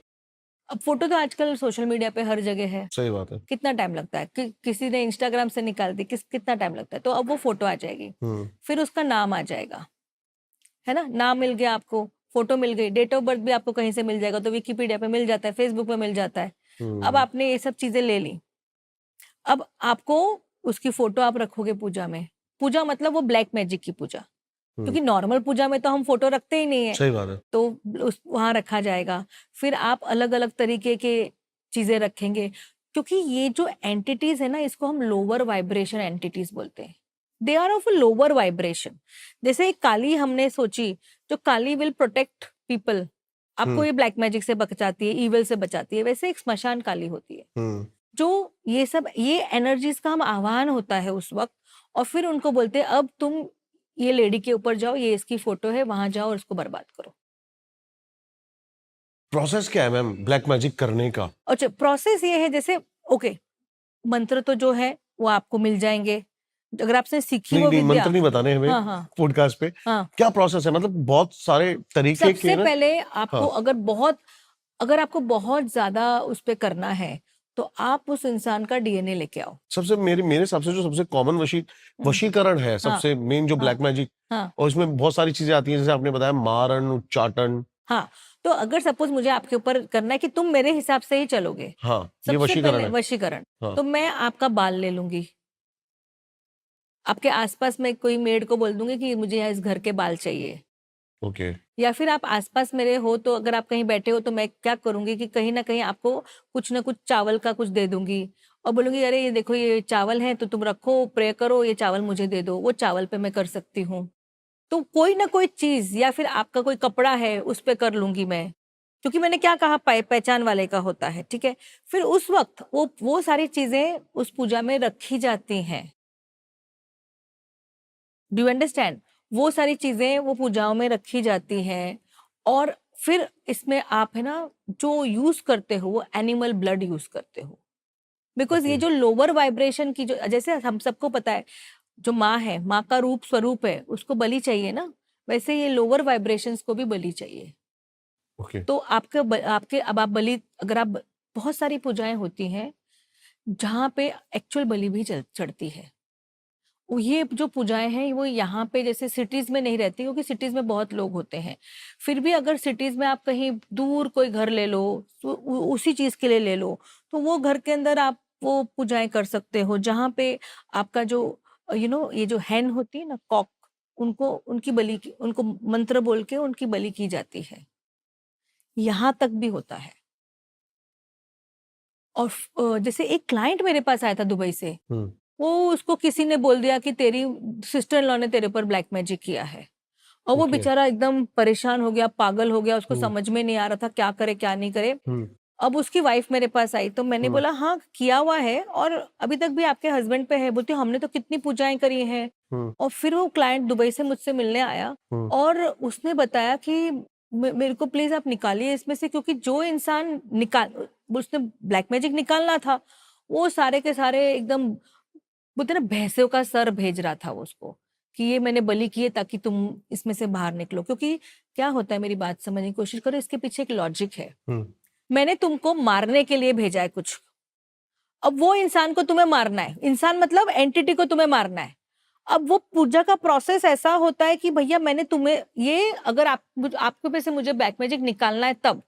अब फोटो तो आजकल सोशल मीडिया पे हर जगह है, सही बात है। कितना टाइम लगता है, किसी ने इंस्टाग्राम से निकाल दी, कितना टाइम लगता है। तो अब वो फोटो आ जाएगी, फिर उसका नाम आ जाएगा, है ना, नाम मिल गया आपको, फोटो मिल गई, डेट ऑफ बर्थ भी आपको कहीं से मिल जाएगा, तो विकिपीडिया पे मिल जाता है, फेसबुक पे मिल जाता है। अब आपने ये सब चीजें ले ली, अब आपको उसकी फोटो आप रखोगे पूजा में। पूजा मतलब वो ब्लैक मैजिक की पूजा, क्योंकि नॉर्मल पूजा में तो हम फोटो रखते ही नहीं है, सही बात है। तो उस वहां रखा जाएगा। फिर आप अलग अलग तरीके के चीजें रखेंगे, क्योंकि ये जो एंटिटीज है ना, इसको हम लोअर वाइब्रेशन एंटिटीज बोलते हैं। They are of lower vibration. जैसे एक काली हमने सोची, जो काली विल प्रोटेक्ट पीपल, आपको ये ब्लैक मैजिक से बचाती है, ईविल से बचाती है, वैसे एक स्मशान काली होती है, जो ये सब ये एनर्जीज का हम आह्वान होता है उस वक्त। और फिर उनको बोलते हैं अब तुम ये लेडी के ऊपर जाओ, ये इसकी फोटो है, वहां जाओ और इसको बर्बाद करो। प्रोसेस क्या है मैम ब्लैक मैजिक करने का? अच्छा, प्रोसेस ये है, जैसे ओके, मंत्र तो जो है वो आपको मिल जाएंगे, अगर आपने सीखी नहीं वो नहीं, विद्या। मंत्र नहीं बताने हमें हाँ हाँ पॉडकास्ट पे। हाँ। क्या प्रोसेस है, मतलब बहुत सारे तरीके के सबसे ना। पहले आपको हाँ। अगर आपको बहुत ज्यादा उस पे करना है, तो आप उस इंसान का डीएनए लेके आओ। सबसे मेरे मेरे हिसाब से जो सबसे कॉमन वशीकरण है, हाँ सबसे मेन जो हाँ ब्लैक मैजिक, हाँ और इसमें बहुत सारी चीजें आती हैं, जैसे आपने बताया मारण, उच्चाटन। हाँ। तो अगर सपोज मुझे आपके ऊपर करना है कि तुम मेरे हिसाब से ही चलोगे, हाँ, ये सबसे वशीकरण पहले है। वशीकरण, हाँ। तो मैं आपका बाल ले लूंगी, आपके आसपास में कोई मेड को बोल दूंगी कि मुझे यहाँ इस घर के बाल चाहिए। ओके। या फिर आप आसपास मेरे हो, तो अगर आप कहीं बैठे हो, तो मैं क्या करूंगी कि कहीं ना कहीं आपको कुछ ना कुछ चावल का कुछ दे दूंगी, और बोलूंगी अरे ये देखो ये चावल है, तो तुम रखो, प्रे करो, ये चावल मुझे दे दो। वो चावल पे मैं कर सकती हूँ। तो कोई ना कोई चीज, या फिर आपका कोई कपड़ा है उस पे कर लूंगी मैं, क्योंकि मैंने क्या कहा, पहचान वाले का होता है, ठीक है। फिर उस वक्त वो सारी चीजें उस पूजा में रखी जाती हैं। Do you understand? वो सारी चीजें वो पूजाओं में रखी जाती हैं। और फिर इसमें आप है ना, जो यूज करते हो वो एनिमल ब्लड यूज करते हो, बिकॉज ये ओके। जो लोअर वाइब्रेशन की, जो जैसे हम सबको पता है, जो माँ है, माँ का रूप स्वरूप है, उसको बलि चाहिए ना, वैसे ये लोअर वाइब्रेशंस को भी बलि चाहिए। ओके। तो आपके अब आप बलि, अगर आप, बहुत सारी पूजाएं होती हैं जहाँ पे एक्चुअल बलि भी चढ़ती है। ये जो पूजाएं हैं वो यहाँ पे जैसे सिटीज में नहीं रहती, क्योंकि सिटीज में बहुत लोग होते हैं। फिर भी अगर सिटीज में आप कहीं दूर कोई घर ले लो, तो उसी चीज के लिए ले लो, तो वो घर के अंदर आप वो पूजाएं कर सकते हो, जहाँ पे आपका जो ये जो हैन होती है ना, कॉक, उनको उनकी बलि की, उनको मंत्र बोल के उनकी बलि की जाती है। यहाँ तक भी होता है। और जैसे एक क्लाइंट मेरे पास आया था दुबई से, वो उसको किसी ने बोल दिया कि तेरी सिस्टर इन लॉ ने तेरे ऊपर ब्लैक मैजिक किया है, और वो ओके। बेचारा एकदम परेशान हो गया, पागल हो गया, उसको समझ में नहीं आ रहा था क्या करे क्या नहीं करे। अब उसकी वाइफ मेरे पास आई, तो मैंने बोला हाँ किया हुआ है, और अभी तक भी आपके हस्बैंड पे है। बोलती हमने तो कितनी पूजाएं करी हैं। और फिर वो क्लाइंट दुबई से मुझसे मिलने आया, और उसने बताया कि मेरे को प्लीज आप निकालिए इसमें से, क्योंकि जो इंसान उसने ब्लैक मैजिक निकालना था, वो सारे के सारे एकदम, बोलते ना, भैंसों का सर भेज रहा था वो उसको, कि ये मैंने बलि किए ताकि तुम इसमें से बाहर निकलो। क्योंकि क्या होता है, मेरी बात समझने की कोशिश करो, इसके पीछे एक लॉजिक है। मैंने तुमको मारने के लिए भेजा है कुछ, अब वो इंसान को तुम्हें मारना है, इंसान मतलब एंटिटी को तुम्हें मारना है। अब वो पूजा का प्रोसेस ऐसा होता है कि भैया मैंने तुम्हें ये, अगर आपके पे से मुझे ब्लैक मैजिक निकालना है, तब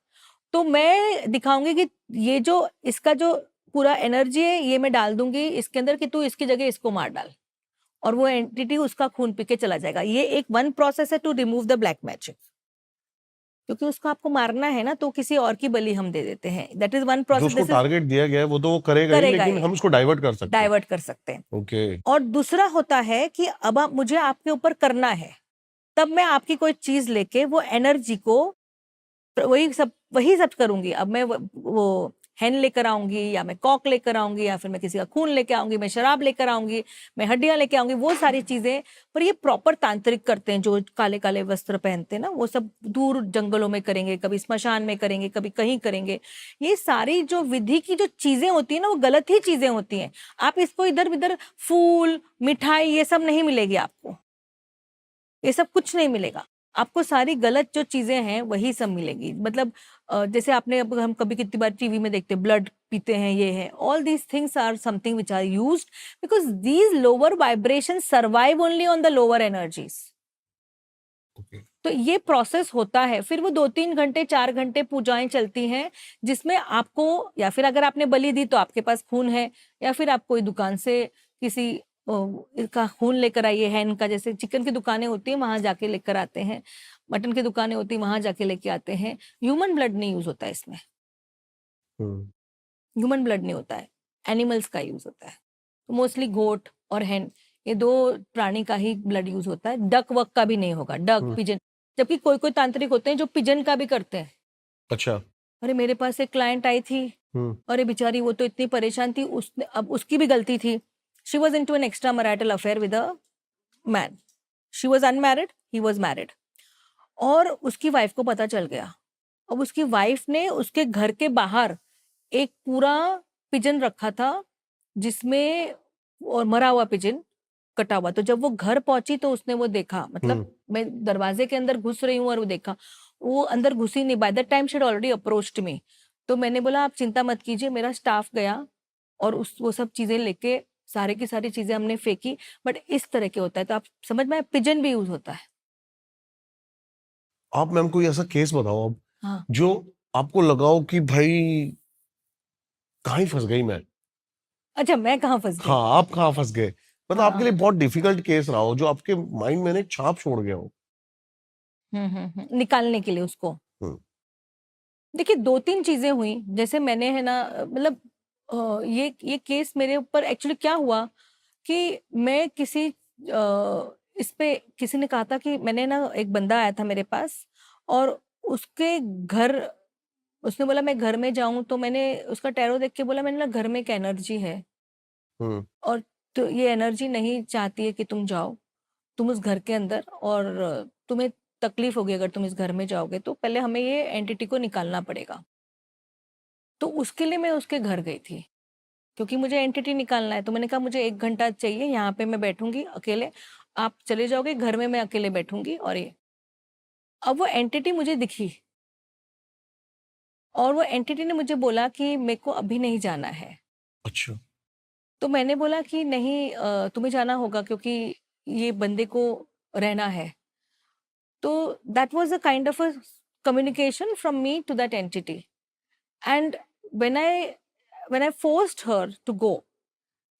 तो मैं दिखाऊंगी कि ये जो इसका जो पूरा एनर्जी है, ये मैं डाल दूंगी इसके अंदर, कि तू इसकी जगह इसको मार डाल, और वो एंटिटी उसका खून पी के चला जाएगा। ये एक वन प्रोसेस है to remove the black magic, क्योंकि उसको आपको मारना है ना, तो किसी और की बलि हम दे देते हैं। दैट इज वन जो प्रोसेस। उसको दिस इज टारगेट दिया गया है वो तो वो करेगा ही, करेगा, लेकिन ये हम उसको डाइवर्ट कर सकते हैं। डाइवर्ट कर सकते हैं। ओके। और दूसरा होता है कि अब मुझे आपके ऊपर करना है, तब मैं आपकी कोई चीज लेके वो एनर्जी को, वही सब करूंगी। अब मैं वो हैन लेकर आऊंगी, या मैं कॉक लेकर आऊंगी, या फिर मैं किसी का खून लेकर आऊंगी, मैं शराब लेकर आऊंगी, मैं हड्डियां लेकर आऊंगी, वो सारी चीजें। पर ये प्रॉपर तांत्रिक करते हैं, जो काले काले वस्त्र पहनते हैं ना, वो सब दूर जंगलों में करेंगे, कभी स्मशान में करेंगे, कभी कहीं करेंगे। ये सारी जो विधि की जो चीजें होती है ना, वो गलत ही चीजें होती हैं। आप इसको इधर उधर, फूल मिठाई ये सब नहीं मिलेगी आपको, ये सब कुछ नहीं मिलेगा आपको। सारी गलत जो चीजें हैं वही सब मिलेगी। मतलब जैसे आपने, अब हम कभी कितनी बार टीवी में देखते हैं, ब्लड पीते हैं, ये है, all these things are something which are used because these lower vibration survive only on the lower energies. तो ये प्रोसेस होता है। फिर वो 2-3 घंटे 4 घंटे पूजाएं चलती हैं, जिसमें आपको, या फिर अगर आपने बलि दी तो आपके पास खून है, या फिर आप कोई दुकान से किसी इसका खून लेकर आइए, हैन का, जैसे चिकन की दुकानें होती हैं वहां जाके लेकर आते हैं, मटन की दुकानें होती हैं वहां जाके लेके आते हैं। ह्यूमन ब्लड नहीं यूज होता है इसमें, हम्म, ह्यूमन ब्लड नहीं होता है, एनिमल्स का यूज होता है। तो मोस्टली गोट और हैन, ये दो प्राणी का ही ब्लड यूज होता है। डक वक का भी नहीं होगा, डक हम्म, पिजन, जबकि कोई कोई तांत्रिक होते हैं जो पिजन का भी करते हैं। अच्छा। अरे मेरे पास एक क्लाइंट आई थी, हम्म, अरे बेचारी वो तो इतनी परेशान थी, उसने, अब उसकी भी गलती थी। She was into an extra marital affair with a man, she was unmarried, he was married, और उसकी वाइफ को पता चल गया। अब उसकी वाइफ ने उसके घर के बाहर एक पूरा पिजन रखा था, जिसमें, और मरा हुआ पिजन, कटा हुआ। तो जब वो घर पहुंची तो उसने वो देखा, हम्म, मतलब मैं दरवाजे के अंदर घुस रही हूँ और वो देखा, वो अंदर घुसी नहीं। By that time she had already approached मी। तो मैंने बोला आप चिंता मत कीजिए, मेरा स्टाफ गया और उस वो सब चीजें लेके, सारे की सारी चीजें हमने फेंकी। बट इस तरह के होता है, तो आप समझ में, पिजन भी यूज होता है। आप मैम कोई ऐसा केस बताओ अब हाँ जो आपको लगाओ कि भाई कहाँ ही फंस गई मैं। अच्छा, मैं कहाँ फंस हाँ, गई? आप कहाँ फंस गए, मतलब आपके लिए हाँ, बहुत डिफिकल्ट केस रहा हो जो आपके माइंड में ना एक छाप छोड़ गया हो। निकालने के लिए उसको। हम्म, देखिए, 2-3 चीज़ें हुई, जैसे मैंने है ना, मतलब ये केस मेरे ऊपर एक्चुअली क्या हुआ कि मैं किसी इस पे किसी ने कहा था कि, मैंने ना, एक बंदा आया था मेरे पास और उसके घर, उसने बोला मैं घर में जाऊँ, तो मैंने उसका टैरो देख के बोला, मैंने ना, घर में एक एनर्जी है हम्म, और तो ये एनर्जी नहीं चाहती है कि तुम जाओ, तुम उस घर के अंदर, और तुम्हें तकलीफ होगी अगर तुम इस घर में जाओगे, तो पहले हमें ये एंटिटी को निकालना पड़ेगा। तो उसके लिए मैं उसके घर गई थी, क्योंकि मुझे एंटिटी निकालना है। तो मैंने कहा मुझे 1 घंटा चाहिए, यहाँ पे मैं बैठूंगी अकेले, आप चले जाओगे घर में, मैं अकेले बैठूंगी। और ये, अब वो एंटिटी मुझे दिखी और वो एंटिटी ने मुझे बोला कि मेरे को अभी नहीं जाना है। अच्छा। तो मैंने बोला कि नहीं, तुम्हें जाना होगा क्योंकि ये बंदे को रहना है। तो that was a kind of a communication from me to that entity. And when I when I forced her to go,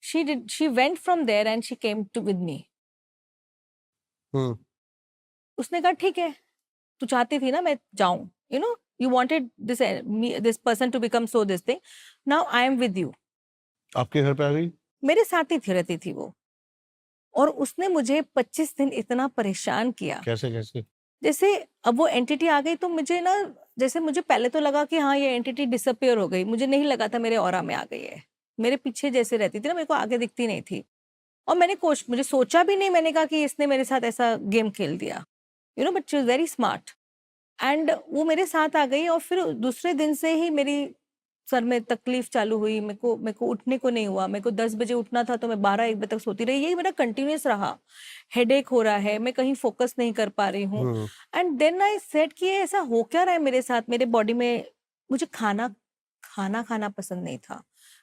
she went from there and she came to with me. हम्म, उसने कहा ठीक है, तू चाहती थी ना मैं जाऊं, you know, you wanted this person to become so this thing, now I am with you. आपके घर पे आ गई? मेरे साथ ही थी, रहती थी वो। और उसने मुझे 25 दिन इतना परेशान किया। कैसे कैसे? जैसे, अब वो एंटिटी आ गई तो मुझे ना, जैसे मुझे पहले तो लगा कि हाँ ये एंटिटी डिसअपियर हो गई, मुझे नहीं लगा था मेरे ऑरा में आ गई है। मेरे पीछे जैसे रहती थी ना, मेरे को आगे दिखती नहीं थी। और मुझे सोचा भी नहीं, मैंने कहा कि इसने मेरे साथ ऐसा गेम खेल दिया, you know, but she was very smart. And वो मेरे साथ आ गई और फिर दूसरे दिन से ही मेरी सर में तकलीफ चालू हुई। मेरे को उठने को नहीं हुआ। मेरे को 10 बजे उठना था तो मैं 12-1 बजे तक सोती रही। यही मेरा कंटिन्यूअस रहा। हेडेक हो रहा है, मैं कहीं फोकस नहीं कर पा रही हूँ। हम्म, एंड देन आई सेड कि ये ऐसा हो क्या रहा है मेरे साथ, मेरे बॉडी में। मुझे खाना खाना खाना पसंद नहीं था।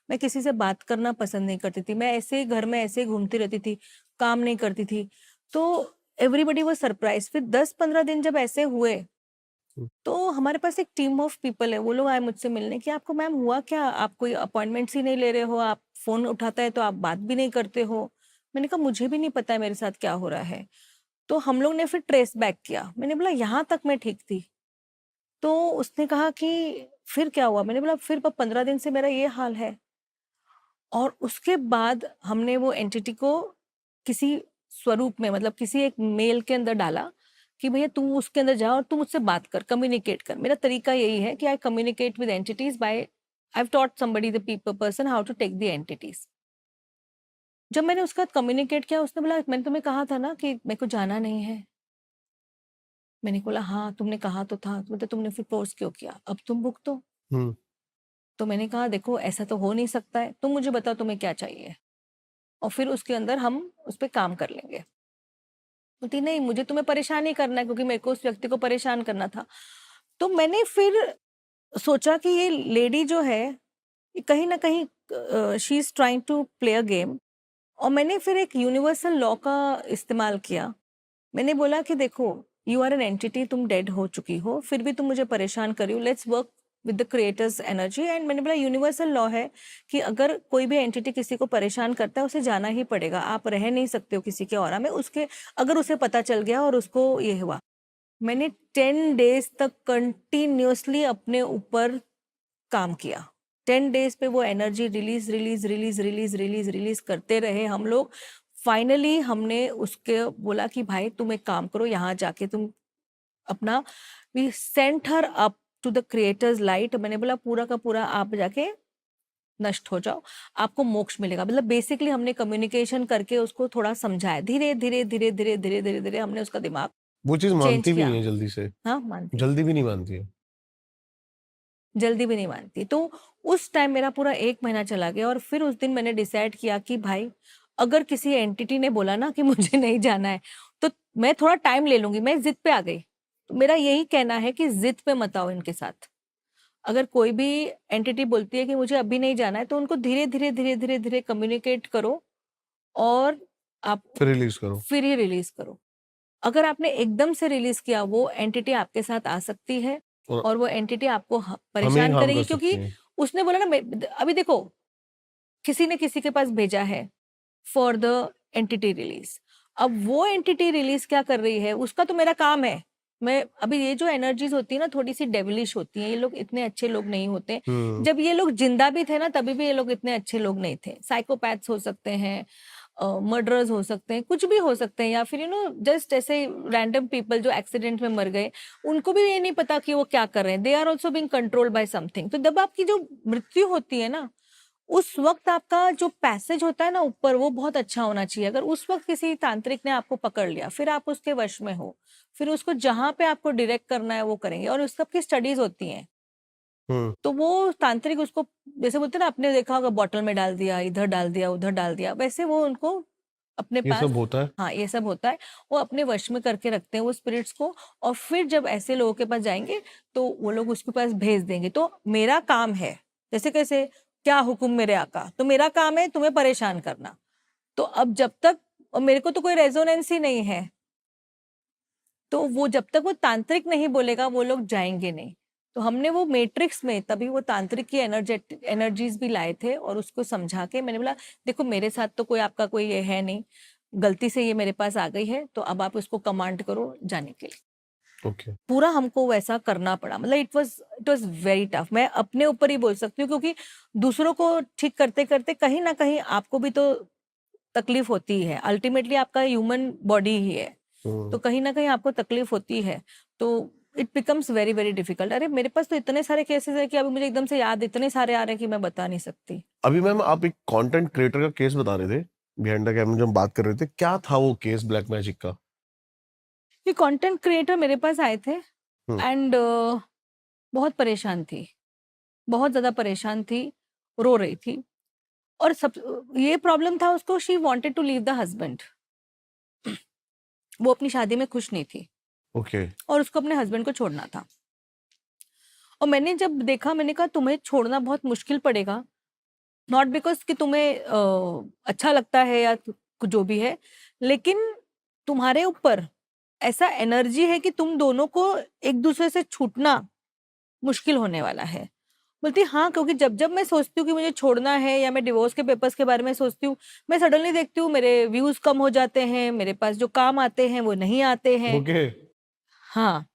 मैं किसी से बात करना पसंद नहीं करती थी। मैं ऐसे ही घर में ऐसे ही घूमती रहती थी, काम नहीं करती थी। तो एवरीबॉडी वाज सरप्राइज। फिर 10-15 दिन जब ऐसे हुए, हम्म, तो हमारे पास एक टीम ऑफ पीपल है, वो लोग आए मुझसे मिलने कि आपको मैम हुआ क्या, आप कोई अपॉइंटमेंट्स ही नहीं ले रहे हो, आप फोन उठाता है तो आप बात भी नहीं करते हो। मैंने कहा मुझे भी नहीं पता है मेरे साथ क्या हो रहा है। तो हम लोग ने फिर ट्रेस बैक किया। मैंने बोला यहाँ तक मैं ठीक थी। तो उसने कहा कि फिर क्या हुआ? मैंने बोला फिर 15 दिन से मेरा ये हाल है। और उसके बाद हमने वो एंटिटी को किसी स्वरूप में, मतलब किसी एक मेल के अंदर डाला कि भैया तू उसके अंदर जा और तू मुझसे बात कर, कम्युनिकेट कर। मेरा तरीका यही है कि I communicate with entities by, I have taught somebody the people person how to take the entities. जब मैंने उसका कम्युनिकेट किया, उसने बोला मैंने तुम्हें कहा था ना कि मेरे को जाना नहीं है। मैंने बोला हाँ तुमने कहा तो था। तो बोलते तुमने फिर फोर्स क्यों किया, अब तुम भुगतो। हम्म, तो मैंने कहा देखो ऐसा तो हो नहीं सकता है, तुम मुझे बताओ तुम्हें क्या चाहिए और फिर उसके अंदर हम उस पर काम कर लेंगे। बोलती नहीं, मुझे तुम्हें परेशान नहीं करना है, क्योंकि मेरे को उस व्यक्ति को परेशान करना था। तो मैंने फिर सोचा कि ये लेडी जो है, ये कहीं ना कहीं she is trying to play a game. और मैंने फिर एक यूनिवर्सल लॉ का इस्तेमाल किया। मैंने बोला कि देखो, यू आर एन एंटिटी, तुम डेड हो चुकी हो, फिर भी तुम मुझे परेशान कर रही हो, let's work with the creators energy. And मैंने बोला यूनिवर्सल लॉ है कि अगर कोई भी एंटिटी किसी को परेशान करता है उसे जाना ही पड़ेगा, आप रह नहीं सकते हो किसी के ऑरा में, उसके अगर उसे पता चल गया और उसको ये हुआ। मैंने 10 डेज तक कंटिन्यूअसली अपने ऊपर काम किया। 10 डेज पे वो energy release release release release release release करते रहे हम लोग। फाइनली हमने उसके बोला कि भाई तुम एक काम करो, यहाँ जाके तुम अपना, we sent her up to the creator's light. मैंने बोला पूरा का पूरा आप जाके नष्ट हो जाओ, आपको मोक्ष मिलेगा। मतलब बेसिकली हमने कम्युनिकेशन करके उसको थोड़ा समझाया, धीरे धीरे धीरे धीरे धीरे धीरे धीरे हमने उसका दिमाग वो चीज चेंज मानती भी किया। नहीं है जल्दी से, हाँ मानती है, जल्दी भी नहीं मानती है। जल्दी भी नहीं मानती। तो उस टाइम मेरा पूरा 1 महीना चला गया और फिर उस दिन मैंने डिसाइड किया कि भाई अगर किसी एंटिटी ने बोला ना कि मुझे नहीं जाना है तो मैं थोड़ा टाइम ले लूंगी। मैं जिद पे आ गई। तो मेरा यही कहना है कि जिद पे मत आओ इनके साथ। अगर कोई भी एंटिटी बोलती है कि मुझे अभी नहीं जाना है तो उनको धीरे धीरे धीरे धीरे धीरे कम्युनिकेट करो और आप फिर रिलीज करो। फिर ही रिलीज करो। अगर आपने एकदम से रिलीज किया वो एंटिटी आपके साथ आ सकती है और और वो एंटिटी आपको हमें ही परेशान हार्म कर करेगी, सकती क्योंकि है। उसने बोला ना अभी देखो किसी ने किसी के पास भेजा है फॉर द एंटिटी रिलीज। अब वो एंटिटी रिलीज क्या कर रही है उसका तो मेरा काम है। मैं अभी ये जो एनर्जीज होती है ना थोड़ी सी डेविलिश होती हैं, ये लोग इतने अच्छे लोग नहीं होते। जब ये लोग जिंदा भी थे ना तभी भी ये लोग इतने अच्छे लोग नहीं थे। साइकोपैथ्स हो सकते हैं, मर्डरर्स हो सकते हैं, कुछ भी हो सकते हैं, या फिर जस्ट ऐसे रैंडम पीपल जो एक्सीडेंट में मर गए, उनको भी ये नहीं पता कि वो क्या कर रहे हैं। They are also being controlled by something. तो जब आपकी जो मृत्यु होती है ना उस वक्त आपका जो पैसेज होता है ना ऊपर वो बहुत अच्छा होना चाहिए। अगर उस वक्त किसी तांत्रिक ने आपको पकड़ लिया फिर आप उसके वश में हो, फिर उसको जहां पे आपको डायरेक्ट करना है वो करेंगे। और उस सब की स्टडीज होती हैं। तो वो तांत्रिक उसको जैसे बोलते हैं ना, आपने देखा होगा बॉटल में डाल दिया, इधर डाल दिया, उधर डाल दिया, वैसे वो उनको अपने ये पास, सब होता है। हाँ ये सब होता है, वो अपने वश में करके रखते हैं वो स्पिरिट्स को। और फिर जब ऐसे लोगों के पास जाएंगे तो वो लोग उसके पास भेज देंगे। तो मेरा काम है, जैसे कैसे, क्या हुक्म मेरे आका, तो मेरा काम है तुम्हें परेशान करना। तो अब जब तक, और मेरे को तो कोई रेजोनेंस ही नहीं है, तो वो जब तक वो तांत्रिक नहीं बोलेगा वो लोग जाएंगे नहीं। तो हमने वो मैट्रिक्स में तभी वो तांत्रिक की एनर्जीज भी लाए थे और उसको समझा के मैंने बोला देखो मेरे साथ तो कोई आपका कोई ये है नहीं, गलती से ये मेरे पास आ गई है तो अब आप उसको कमांड करो जाने के लिए। ओके। पूरा हमको वैसा करना पड़ा। मतलब इट वाज वेरी टफ। मैं अपने ऊपर ही बोल सकती हूँ क्योंकि दूसरों को ठीक करते करते कहीं ना कहीं आपको भी तो तकलीफ होती है। अल्टीमेटली आपका ह्यूमन बॉडी ही है, तो कहीं ना कहीं आपको तकलीफ होती है। तो it becomes very very difficult. अरे मेरे पास तो इतने सारे केसेस है कि अभी मुझे एकदम से याद इतने सारे आ रहे हैं कि मैं बता नहीं सकती। अभी मैम आप एक कंटेंट क्रिएटर का केस बता रहे थे, बिहाइंड द कैमरा जब हम बात कर रहे थे, क्या था वो केस ब्लैक मैजिक का? ये कंटेंट क्रिएटर मेरे पास आए थे हम्म। एंड बहुत परेशान थी, बहुत ज्यादा परेशान थी, रो रही थी। और सब ये प्रॉब्लम था उसको, she wanted to leave the husband. वो अपनी शादी में खुश नहीं थी ओके। और उसको अपने हस्बैंड को छोड़ना था। और मैंने जब देखा मैंने कहा तुम्हें छोड़ना बहुत मुश्किल पड़ेगा, नॉट बिकॉज कि तुम्हें अच्छा लगता है या जो भी है, लेकिन तुम्हारे ऊपर ऐसा एनर्जी है कि तुम दोनों को एक दूसरे से छूटना मुश्किल होने वाला है। बोलती हाँ, क्योंकि जब जब मैं सोचती हूँ कि मुझे छोड़ना है या मैं डिवोर्स के पेपर्स के बारे में सोचती हूँ, मैं सडनली देखती हूँ मेरे व्यूज कम हो जाते हैं, मेरे पास जो काम आते हैं वो नहीं आते हैं। ओके। हाँ।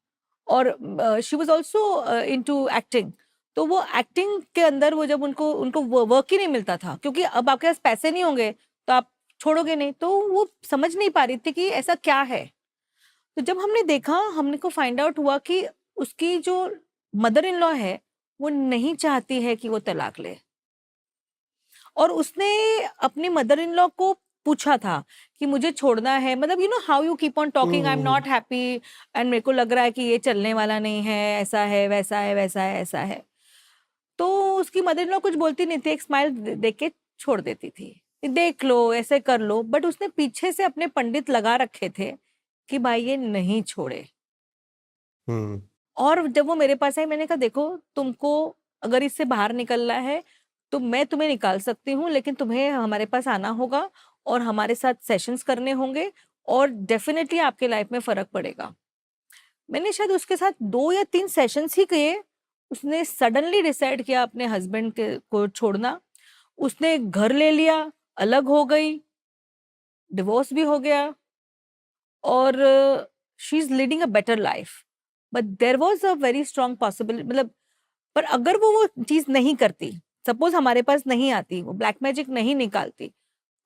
और she was also into acting. तो वो एक्टिंग के अंदर वो जब उनको उनको वर्क ही नहीं मिलता था, क्योंकि अब आपके पास पैसे नहीं होंगे तो आप छोड़ोगे नहीं। तो वो समझ नहीं पा रही थी कि ऐसा क्या है। तो जब हमने देखा, हमने को फाइंड आउट हुआ कि उसकी जो मदर इन लॉ है वो नहीं चाहती है कि वो तलाक ले। और उसने अपनी मदर इन लॉ को पूछा था कि मुझे छोड़ना है, मतलब how you keep on talking, I am not happy and मेरे को लग रहा है कि ये चलने वाला नहीं है, ऐसा है वैसा है वैसा है ऐसा है। तो उसकी मदर इन लॉ कुछ बोलती नहीं थी, एक स्माइल दे के छोड़ देती थी, देख लो ऐसे कर लो। बट उसने पीछे से अपने पंडित लगा रखे थे कि भाई ये नहीं छोड़े। हम्म। और जब वो मेरे पास आई मैंने कहा देखो तुमको अगर इससे बाहर निकलना है तो मैं तुम्हें निकाल सकती हूँ, लेकिन तुम्हें हमारे पास आना होगा और हमारे साथ सेशंस करने होंगे और डेफिनेटली आपके लाइफ में फर्क पड़ेगा। मैंने शायद उसके साथ 2 या 3 सेशंस ही किए उसने सडनली डिसाइड किया अपने हस्बैंड के को छोड़ना, उसने घर ले लिया, अलग हो गई, डिवोर्स भी हो गया और she is leading a better life. But there was a very strong possible, मतलब पर अगर वो चीज नहीं करती, सपोज हमारे पास नहीं आती, वो ब्लैक मैजिक नहीं निकालती,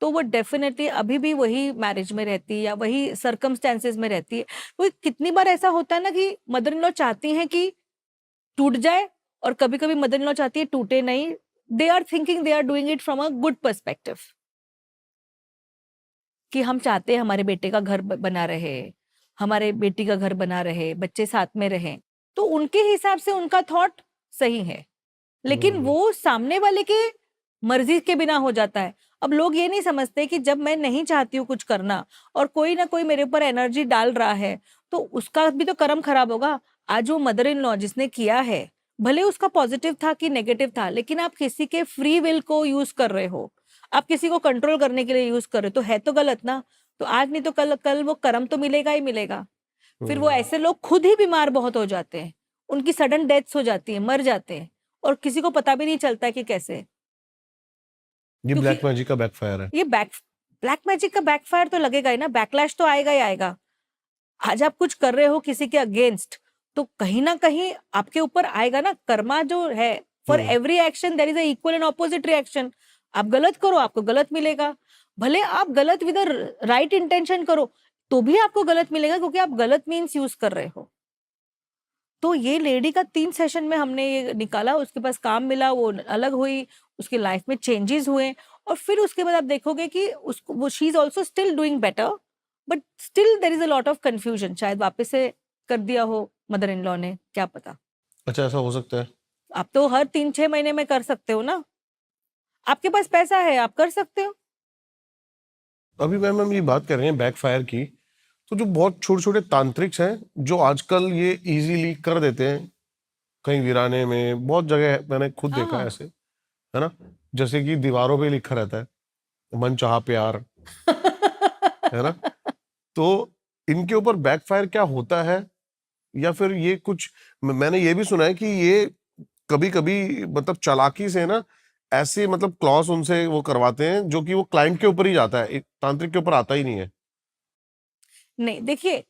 तो वो डेफिनेटली अभी भी वही मैरिज में रहती या वही सर्कमस्टेंसेस में रहती है। वो कितनी बार ऐसा होता है ना कि मदर इन लॉ चाहती हैं कि टूट जाए, और कभी कभी मदर इन लॉ चाहती है टूटे नहीं। They are thinking they are doing it from a good perspective, कि हम चाहते हैं हमारे बेटे का घर बना रहे, हमारे बेटी का घर बना रहे, बच्चे साथ में रहें, तो उनके हिसाब से उनका थॉट सही है, लेकिन हम्म, वो सामने वाले के मर्जी के बिना हो जाता है। अब लोग ये नहीं समझते कि जब मैं नहीं चाहती हूँ कुछ करना और कोई ना कोई मेरे ऊपर एनर्जी डाल रहा है, तो उसका भी तो कर्म खराब होगा। आज वो मदर इन लॉ जिसने किया है, भले उसका पॉजिटिव था कि नेगेटिव था, लेकिन आप किसी के फ्री विल को यूज कर रहे हो, आप किसी को कंट्रोल करने के लिए यूज कर रहे हो, तो है तो गलत ना। तो आज नहीं तो कल कल वो कर्म तो मिलेगा ही मिलेगा। फिर वो हम्म। ऐसे लोग खुद ही बीमार बहुत हो जाते हैं, उनकी सडन डेथ्स हो जाती है, मर जाते हैं, और किसी को पता भी नहीं चलता है कि कैसे। ये क्योंकि ब्लैक मैजिक का बैकफायर है। ये ब्लैक मैजिक का बैकफायर तो लगेगा ही ना, बैकलैश तो आएगा ही आएगा। आज आप कुछ कर रहे हो किसी के अगेंस्ट, तो कहीं ना कहीं आपके ऊपर आएगा ना। कर्मा जो है, for hmm. Every action there is a equal and opposite reaction. आप गलत करो, आपको गलत मिलेगा। भले आप गलत विद राइट इंटेंशन करो, तो भी आपको गलत मिलेगा, क्योंकि आप गलत मीन्स यूज कर रहे हो। तो ये लेडी का 3 सेशन में हमने ये निकाला, उसके पास काम मिला, वो अलग हुई, उसकी लाइफ में चेंजेस हुए, और फिर उसके बाद आप देखोगे कि उसको वो she is also still doing better, but still there is a lot of confusion. शायद वापस से कर दिया हो मदर इन लॉ ने, क्या पता। अच्छा, ऐसा हो सकता है। आप तो हर 3-6 महीने में कर सकते हो ना, आपके पास पैसा है, आप कर सकते हो। अभी मैम हम ये बात कर रहे हैं बैकफायर की, तो जो बहुत छोटे छोटे तांत्रिक्स हैं जो आजकल ये इजीली कर देते हैं, कहीं वीराने में बहुत जगह मैंने खुद हाँ देखा है हाँ। ऐसे, है ना। जैसे कि दीवारों पे लिखा रहता है मन चाहा प्यार, है ना। तो इनके ऊपर बैकफायर क्या होता है, या फिर ये कुछ मैंने ये भी सुना है कि ये कभी कभी मतलब चालाकी से ना ऐसे मतलब क्लॉज उनसे वो करवाते हैं जो कि वो क्लाइंट के ऊपर ही जाता है, एक तांत्रिक के ऊपर आता ही नहीं है। नहीं, देखिए,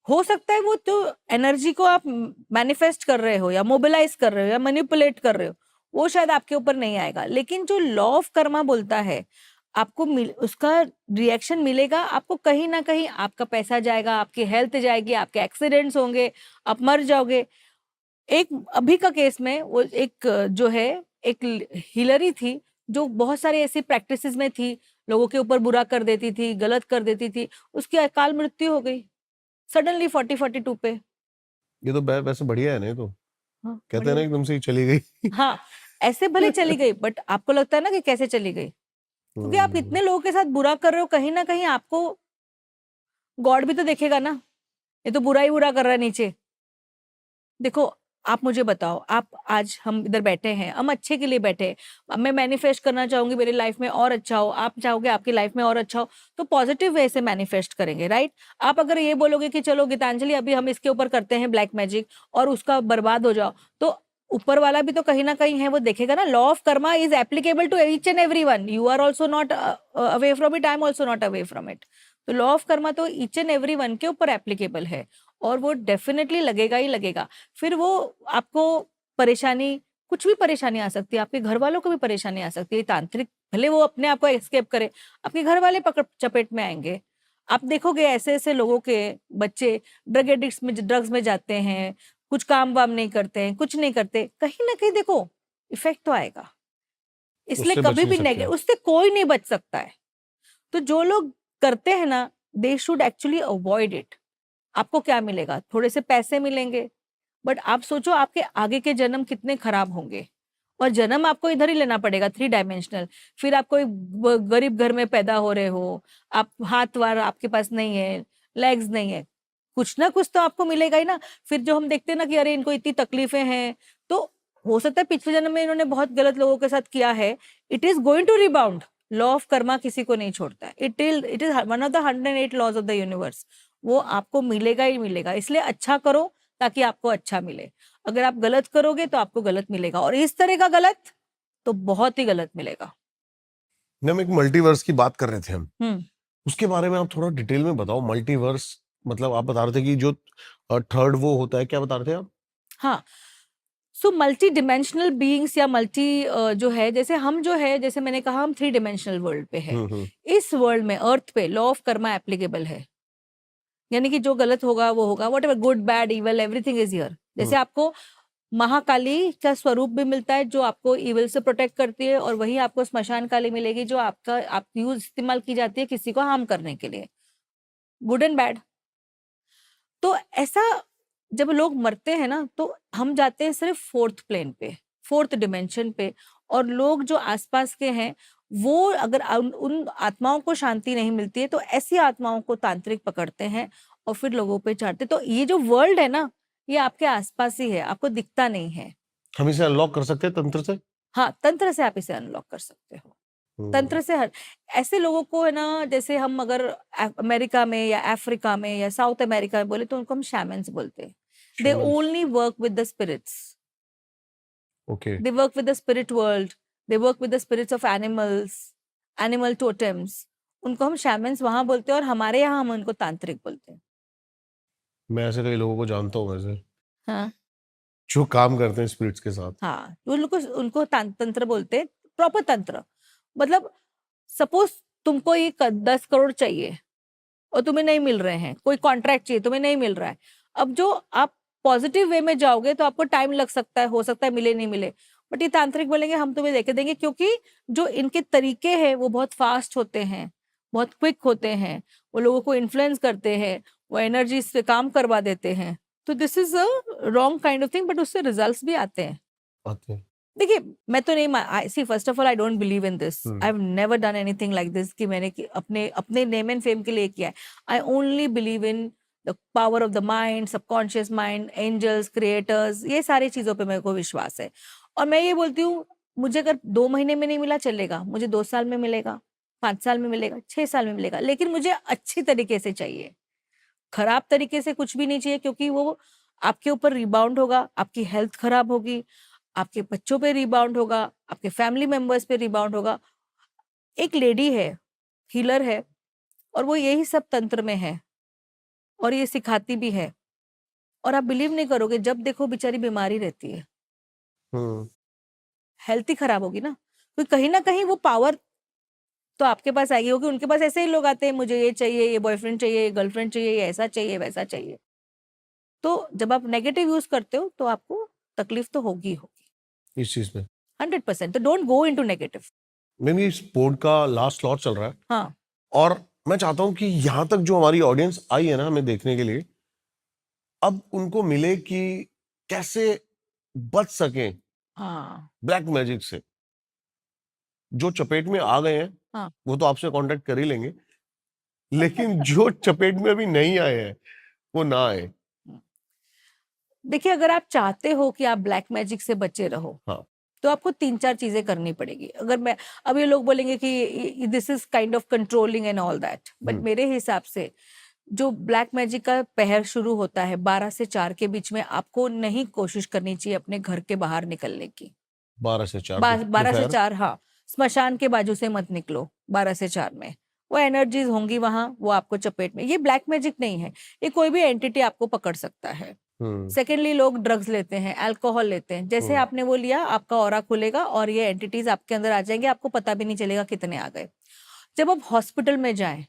हो सकता है वो तो एनर्जी को आप मैनिफेस्ट कर रहे हो या मोबिलाइज कर रहे हो या मैनिपुलेट कर रहे हो, वो शायद आपके ऊपर नहीं आएगा। लेकिन जो लॉ ऑफ कर्मा बोलता है, आपको उसका रिएक्शन मिलेगा। आपको कहीं ना कहीं आपका पैसा जाएगा, आपकी हेल्थ जाएगी, आपके एक्सीडेंट्स होंगे, आप मर जाओगे। एक अभी का केस में वो एक जो है, एक हीलरी थी, जो बहुत सारी ऐसी प्रैक्टिसेस में थी, लोगों के ऊपर बुरा कर देती थी, गलत कर देती थी, उसकी अकाल मृत्यु हो गई सडनली 40-42 पे। ये तो वैसे बढ़िया है, नहीं तो हाँ, कहते हैं ना बढ़िया। एकदम से ही चली गई। हाँ, ऐसे भले चली गई, बट आपको लगता है ना कि कैसे चली गई, क्योंकि आप हम्म। इतने लोगों के साथ बुरा कर रहे हो, कहीं ना कहीं आपको गॉड भी तो देखेगा ना, ये तो बुरा ही बुरा कर रहा है नीचे। देखो, आप मुझे बताओ, आप आज हम इधर बैठे हैं, हम अच्छे के लिए बैठे हैं। अब मैं मैनिफेस्ट करना चाहूंगी मेरी लाइफ में और अच्छा हो, आप चाहोगे आपकी लाइफ में और अच्छा हो, तो पॉजिटिव वे से मैनिफेस्ट करेंगे, राइट। आप अगर ये बोलोगे कि चलो गीतांजलि अभी हम इसके ऊपर करते हैं ब्लैक मैजिक और उसका बर्बाद हो जाओ, तो ऊपर वाला भी तो कहीं ना कहीं है, वो देखेगा ना। Law of karma is applicable to each and every one, you are also not away from it, I am also not away from it. तो लॉ ऑफ कर्मा तो ईच एंड एवरी वन के ऊपर एप्लीकेबल है, और वो डेफिनेटली लगेगा ही लगेगा। फिर वो आपको परेशानी, कुछ भी परेशानी आ सकती है, आपके घर वालों को भी परेशानी आ सकती है। तांत्रिक भले वो अपने आप को एस्केप करे, आपके घर वाले पकड़ चपेट में आएंगे। आप देखोगे ऐसे ऐसे लोगों के बच्चे ड्रग एडिक्ट्स में, ड्रग्स में जाते हैं, कुछ काम वाम नहीं करते हैं, कुछ नहीं करते, कहीं ना कहीं देखो इफेक्ट तो आएगा। इसलिए उससे बच कभी नहीं भी सकते आप। उससे कोई नहीं बच सकता है। तो जो लोग करते हैं ना, they should actually avoid it. आपको क्या मिलेगा? थोड़े से पैसे मिलेंगे, बट आप सोचो आपके आगे के जन्म कितने खराब होंगे। और जन्म आपको इधर ही लेना पड़ेगा, 3 डायमेंशनल। फिर आप कोई गरीब घर में पैदा हो रहे हो, आप हाथ वार आपके पास नहीं है, लेग्स नहीं है, कुछ ना कुछ तो आपको मिलेगा ही ना। फिर जो हम देखते हैं ना कि अरे इनको इतनी तकलीफें हैं, तो हो सकता है पिछले जन्म में इन्होंने बहुत गलत लोगों के साथ किया है, it is going to rebound. Law of karma किसी को नहीं छोड़ता है, it is one of the 108 laws of the universe. वो आपको मिलेगा ही मिलेगा, इसलिए अच्छा करो ताकि आपको अच्छा मिले। अगर आप गलत करोगे तो आपको गलत मिलेगा, और इस तरह का गलत तो बहुत ही गलत मिलेगा। हम एक मल्टीवर्स की बात कर रहे थे हम, हम्म उसके बारे में आप थोड़ा डिटेल में बताओ। मल्टीवर्स मतलब आप बता रहे थे कि जो थर्ड वो होता है, क्या बता रहे थे आप? हाँ, सो मल्टी डिमेंशनल बीइंग्स या मल्टी जो है, जैसे हम जो है, जैसे मैंने कहा हम 3 डायमेंशनल वर्ल्ड पे है। हम्म। इस वर्ल्ड में, अर्थ पे, लॉ ऑफ कर्मा एप्लीकेबल है, यानी कि जो गलत होगा वो होगा, whatever, good bad evil everything is here. Hmm. जैसे आपको महाकाली का स्वरूप भी मिलता है जो आपको इविल से प्रोटेक्ट करती है, और वही आपको स्मशान काली मिलेगी जो आप यूज इस्तेमाल की जाती है किसी को हार्म करने के लिए, गुड एंड बैड। तो ऐसा जब लोग मरते हैं ना, तो हम जाते हैं सिर्फ फोर्थ प्लेन पे, फोर्थ डिमेंशन पे, और लोग जो आसपास के हैं वो अगर उन आत्माओं को शांति नहीं मिलती है तो ऐसी आत्माओं को तांत्रिक पकड़ते हैं और फिर लोगों पे चढ़ते। तो ये जो वर्ल्ड है ना, ये आपके आसपास ही है, आपको दिखता नहीं है। हम इसे अनलॉक कर सकते हैं तंत्र से? हाँ, तंत्र से आप इसे अनलॉक कर सकते हो। हम्म। तंत्र से हर ऐसे लोगों को है ना, जैसे हम अगर अमेरिका में या अफ्रीका में या साउथ अमेरिका में बोले तो उनको हम शैमन्स बोलते हैं। They Shamans. Only work with the spirits, okay. They work with the spirit world, they work with the spirits of animals, animal totems. उनको हम शैमन्स वहां बोलते हैं, और हमारे यहाँ हम उनको तांत्रिक बोलते हैं। मैं ऐसे कई लोगों को जानता हूँ वैसे, हाँ जो काम करते हैं स्पिरिट्स के साथ। हाँ, तो उनको उनको तंत्र बोलते हैं, प्रॉपर तंत्र। मतलब सपोज तुमको ये 10 करोड़ चाहिए और तुम्हें नहीं मिल रहे हैं, कोई कॉन्ट्रैक्ट चाहिए तुम्हें नहीं मिल रहा है। अब जो आप पॉजिटिव वे में जाओगे तो आपको टाइम लग सकता है, हो सकता है मिले नहीं मिले, बट ये तांत्रिक बोलेंगे हम तुम्हें देके देंगे, क्योंकि जो इनके तरीके हैं वो बहुत फास्ट होते हैं, बहुत क्विक होते हैं, वो लोगों को इन्फ्लुएंस करते हैं, वो एनर्जी से काम करवा देते हैं। तो this is a wrong kind of thing, but उससे रिजल्ट्स भी आते हैं। आते हैं। देखिए, मैं तो नहीं, I see, first of all I don't believe in this, I have hmm. Never done anything like this कि मैंने अपने अपने नेम एंड फेम के लिए किया है। I only believe in the power of the mind, subconscious mind, angels, creators, ये सारी चीजों पे मेरे को विश्वास है। और मैं ये बोलती हूँ, मुझे अगर 2 महीने में नहीं मिला चलेगा, मुझे 2 साल में मिलेगा, 5 साल में मिलेगा, 6 साल में मिलेगा, लेकिन मुझे अच्छी तरीके से चाहिए, खराब तरीके से कुछ भी नहीं चाहिए, क्योंकि वो आपके ऊपर रिबाउंड होगा, आपकी हेल्थ खराब होगी, आपके बच्चों पे रिबाउंड होगा, आपके फैमिली मेंबर्स पे रिबाउंड होगा। एक लेडी है, हीलर है, और वो यही सब तंत्र में है और ये सिखाती भी है, और आप बिलीव नहीं करोगे, जब देखो बेचारी बीमारी रहती है, हम्म। हेल्थ ही खराब होगी ना, तो कहीं ना कहीं वो पावर तो आपके पास आएगी, क्योंकि उनके पास ऐसे ही लोग आते हैं, मुझे ये चाहिए, ये बॉयफ्रेंड चाहिए, ये गर्लफ्रेंड चाहिए, ये ऐसा चाहिए, वैसा चाहिए। तो जब आप नेगेटिव यूज करते हो तो आपको तकलीफ तो होगी होगी, इस चीज में 100%। तो डोंट गो इनटू नेगेटिव। मेरी इस पोड का लास्ट स्लॉट चल रहा है, हाँ और मैं चाहता हूँ कि यहाँ तक जो हमारी ऑडियंस आई है ना हमें देखने के लिए, अब उनको मिले कि कैसे बच सकें हाँ ब्लैक मैजिक से। जो चपेट में आ गए हैं हाँ। वो तो आपसे कांटेक्ट कर ही लेंगे, लेकिन जो चपेट में अभी नहीं आए हैं वो ना आए। देखिए, अगर आप चाहते हो कि आप ब्लैक मैजिक से बचे रहो, हाँ। तो आपको 3-4 चीजें करनी पड़ेगी। अगर मैं, अब ये लोग बोलेंगे कि this is kind of controlling and all that, but मेरे हिसाब से जो ब्लैक मैजिक का पहर शुरू होता है 12 से 4 के बीच में, आपको नहीं कोशिश करनी चाहिए अपने घर के बाहर निकलने की। 12 से 4 12 से दोपहर। 4, हाँ, स्मशान के बाजू से मत निकलो 12 से 4 में। वो एनर्जीज होंगी वहां, वो आपको चपेट में, ये ब्लैक मैजिक नहीं है, ये कोई भी एंटिटी आपको पकड़ सकता है। हम्म। सेकेंडली, लोग ड्रग्स लेते हैं, अल्कोहल लेते हैं, जैसे हम्म। आपने वो लिया, आपका ऑरा खुलेगा और ये एंटिटीज आपके अंदर आ जाएंगे, आपको पता भी नहीं चलेगा कितने आ गए। जब आप हॉस्पिटल में जाएं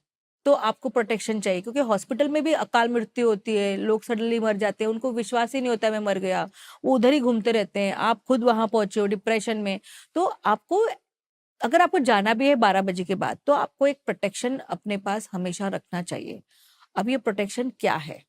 तो आपको प्रोटेक्शन चाहिए, क्योंकि हॉस्पिटल में भी अकाल मृत्यु होती है, लोग सडनली मर जाते हैं, उनको विश्वास ही नहीं होता मैं मर गया, वो उधर ही घूमते रहते हैं, आप खुद वहां पहुंचे हो डिप्रेशन में। तो आपको, अगर आपको जाना भी है 12 बजे के बाद, तो आपको एक प्रोटेक्शन अपने पास हमेशा रखना चाहिए। अब ये प्रोटेक्शन क्या है?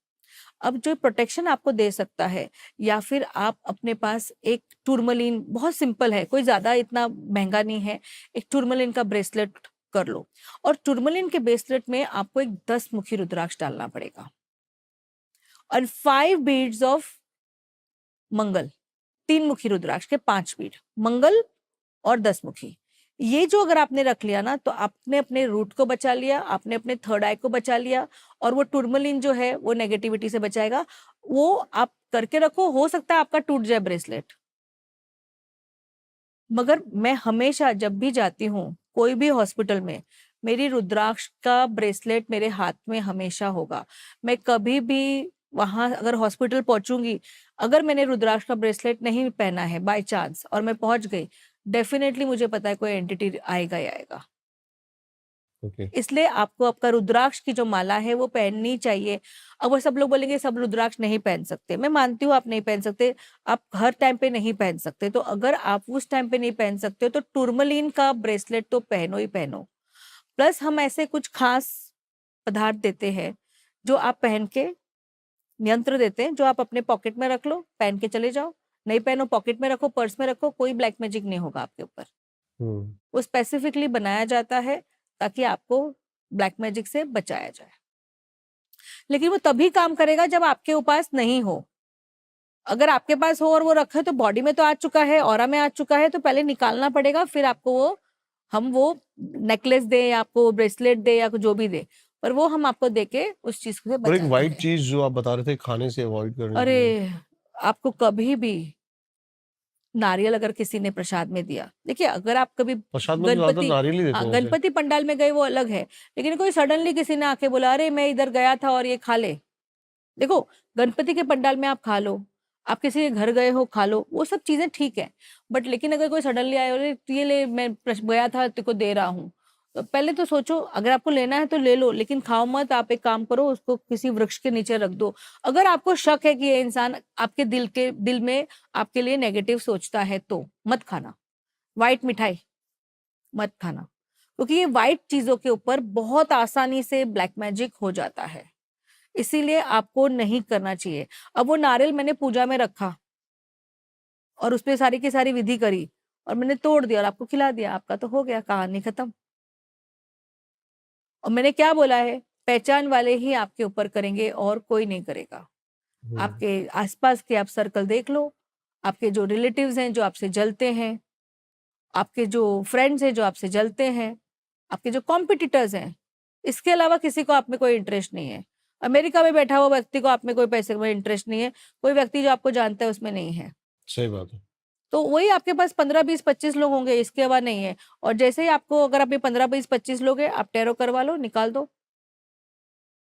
अब जो प्रोटेक्शन आपको दे सकता है, या फिर आप अपने पास एक टूरमलीन, बहुत सिंपल है, कोई ज्यादा इतना महंगा नहीं है, एक टूरमलीन का ब्रेसलेट कर लो, और टूरमलीन के ब्रेसलेट में आपको एक 10 मुखी रुद्राक्ष डालना पड़ेगा, और 5 बीड्स ऑफ मंगल, 3 मुखी रुद्राक्ष के 5 बीड मंगल और 10 मुखी, ये जो अगर आपने रख लिया ना, तो आपने अपने रूट को बचा लिया, आपने अपने थर्ड आई को बचा लिया, और वो टूरमलिन जो है वो नेगेटिविटी से बचाएगा। वो आप करके रखो, हो सकता है आपका टूट जाए ब्रेसलेट, मगर मैं हमेशा जब भी जाती हूँ कोई भी हॉस्पिटल में, मेरी रुद्राक्ष का ब्रेसलेट मेरे हाथ में हमेशा होगा। मैं कभी भी वहां अगर हॉस्पिटल पहुंचूंगी, अगर मैंने रुद्राक्ष का ब्रेसलेट नहीं पहना है बाय चांस और मैं पहुंच गई, डेफिनेटली मुझे पता है कोई एंटिटी आएगा ही आएगा। ओके। इसलिए आपको आपका रुद्राक्ष की जो माला है वो पहननी चाहिए। अब वो सब लोग बोलेंगे सब रुद्राक्ष नहीं पहन सकते, मैं मानती हूँ आप नहीं पहन सकते, आप हर टाइम पे नहीं पहन सकते, तो अगर आप उस टाइम पे नहीं पहन सकते हो तो टूरमलीन का ब्रेसलेट तो पहनो ही पहनो। प्लस हम ऐसे कुछ खास पदार्थ देते हैं जो आप पहन के, यंत्र देते हैं जो आप अपने पॉकेट में रख लो, पहन के चले जाओ। नहीं पहनो, पॉकेट में रखो, पर्स में रखो, कोई ब्लैक मैजिक नहीं होगा आपके ऊपर। हम्म। वो स्पेसिफिकली बनाया जाता है ताकि आपको ब्लैक मैजिक से बचाया जाए, लेकिन वो तभी काम करेगा जब आपके पास नहीं हो। अगर आपके पास हो और वो रखा है तो बॉडी में तो आ चुका है, ऑरा में आ चुका है, तो पहले निकालना पड़ेगा, फिर आपको वो हम वो नेकलेस दे या आपको ब्रेसलेट दे या जो भी दे, पर वो हम आपको दे के उस चीज से और एक बचाते वाइट हैं। चीज जो आप बता रहे थे खाने से अवॉइड करने के अरे, लिए। आपको कभी भी नारियल अगर किसी ने प्रसाद में दिया, देखिए अगर आप कभी प्रसाद में तो ज्यादातर नारियल ही देते हाँ हैं वैसे। गणपति पंडाल में गए वो अलग है, लेकिन कोई सडनली किसी ने आके बोला अरे मैं इधर गया था और ये खा ले, देखो गणपति के पंडाल में आप खा लो, आप किसी के घर गए हो खा लो, वो सब चीजें ठीक है, बट लेकिन अगर कोई सडनली आए और ये ले मैं गया था तेरे को दे रहा हूँ, तो पहले तो सोचो अगर आपको लेना है तो ले लो, लेकिन खाओ मत। आप एक काम करो, उसको किसी वृक्ष के नीचे रख दो। अगर आपको शक है कि ये इंसान आपके दिल में आपके लिए नेगेटिव सोचता है तो मत खाना। व्हाइट मिठाई मत खाना, क्योंकि ये व्हाइट चीजों के ऊपर बहुत आसानी से ब्लैक मैजिक हो जाता है, इसीलिए आपको नहीं करना चाहिए। अब वो नारियल मैंने पूजा में रखा और उसपे सारी की सारी विधि करी और मैंने तोड़ दिया और आपको खिला दिया, आपका तो हो गया, कहानी खत्म। और मैंने क्या बोला है, पहचान वाले ही आपके ऊपर करेंगे और कोई नहीं करेगा। आपके आसपास के आप सर्कल देख लो, आपके जो रिलेटिव्स हैं जो आपसे जलते हैं, आपके जो फ्रेंड्स हैं जो आपसे जलते हैं, आपके जो कॉम्पिटिटर्स हैं, इसके अलावा किसी को आप में कोई इंटरेस्ट नहीं है। अमेरिका में बैठा हुआ व्यक्ति को आप में कोई पैसे में इंटरेस्ट नहीं है, कोई व्यक्ति जो आपको जानता है उसमें नहीं है। सही बात है। तो वही आपके पास 15 20 25 लोग होंगे, इसके अलावा नहीं है। और जैसे ही आपको अगर आप ये 15 20 25 लोग हैं, आप टैरो करवा लो, निकाल दो।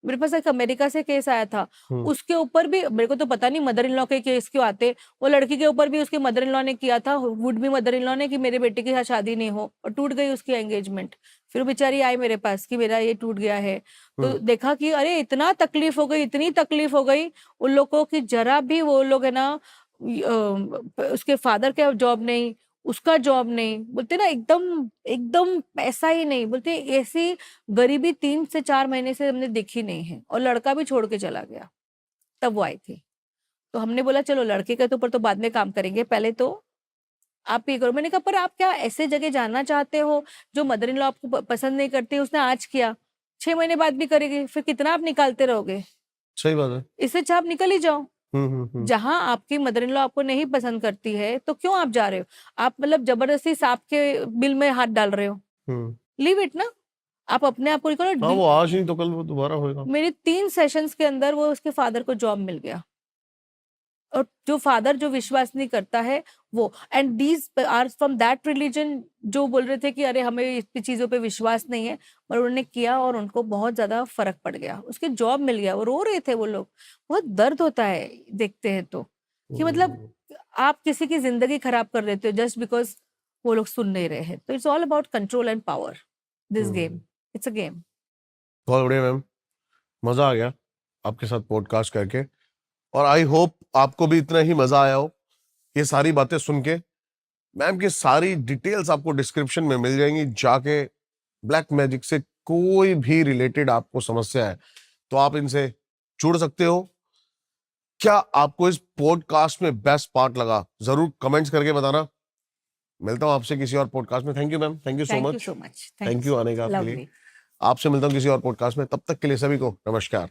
मेरे पास एक अमेरिका से केस आया था, उसके ऊपर भी मेरे को तो पता नहीं मदर इन लॉ के केस क्यों आते, वो लड़की के ऊपर भी उसके मदर इन लॉ ने किया था, would be mother in law ने, कि मेरे बेटे के साथ शादी नहीं हो, और टूट गई उसकी एंगेजमेंट। फिर वो बेचारी आई मेरे पास कि मेरा ये टूट गया है, तो देखा कि अरे इतना तकलीफ हो गई, इतनी तकलीफ हो गई उन लोगों की, जरा भी वो लोग है ना उसके फादर का जॉब नहीं, उसका जॉब नहीं, बोलते ना एकदम एकदम पैसा ही नहीं, बोलते ऐसी गरीबी 3 से 4 महीने से हमने देखी नहीं है, और लड़का भी छोड़ के चला गया, तब वो आई थी। तो हमने बोला चलो लड़के के ऊपर तो बाद में काम करेंगे, पहले तो आप ये करो। मैंने कहा पर आप क्या ऐसे जगह जाना चाहते हो जो मदर इन लॉ आपको पसंद नहीं करती? उसने आज किया, 6 महीने बाद भी करेगी, फिर कितना आप निकालते रहोगे? सही बात है। इससे अच्छा आप निकल ही जाओ। हम्म। जहां आपकी मदर इन लॉ आपको नहीं पसंद करती है तो क्यों आप जा रहे हो? आप मतलब जबरदस्ती सांप के बिल में हाथ डाल रहे हो। हम्म। लीव इट ना, आप अपने आप को हाँ, वो आज नहीं तो कल वो दोबारा होएगा। मेरे 3 सेशंस के अंदर वो उसके फादर को जॉब मिल गया, और जो फादर जो विश्वास नहीं करता है वो, and these are from that religion, जो बोल रहे थे कि अरे हमें इस चीजों पे विश्वास नहीं है, पर उन्होंने किया और उनको बहुत ज्यादा फर्क पड़ गया, उसके जॉब मिल गया, वो रो रहे थे वो लोग। बहुत दर्द होता है देखते हैं तो, कि मतलब आप किसी की जिंदगी खराब कर देते हो जस्ट बिकॉज वो लोग सुन नहीं रहे हैं। तो it's all about control and power, this game, it's a game. बहुत बढ़िया मैम, मजा आ गया आपके साथ पॉडकास्ट करके, और आई होप आपको भी इतना ही मजा आया हो ये सारी बातें सुन के। मैम की सारी डिटेल्स आपको डिस्क्रिप्शन में मिल जाएंगी, जाके ब्लैक मैजिक से कोई भी रिलेटेड आपको समस्या है तो आप इनसे जुड़ सकते हो। क्या आपको इस पॉडकास्ट में बेस्ट पार्ट लगा जरूर कमेंट्स करके बताना। मिलता हूं आपसे किसी और पॉडकास्ट में। Thank you ma'am, thank you so thank you much. So much, thank you आने का आपके लिए। लवली। आपसे मिलता हूं किसी और पॉडकास्ट में, तब तक के लिए सभी को नमस्कार।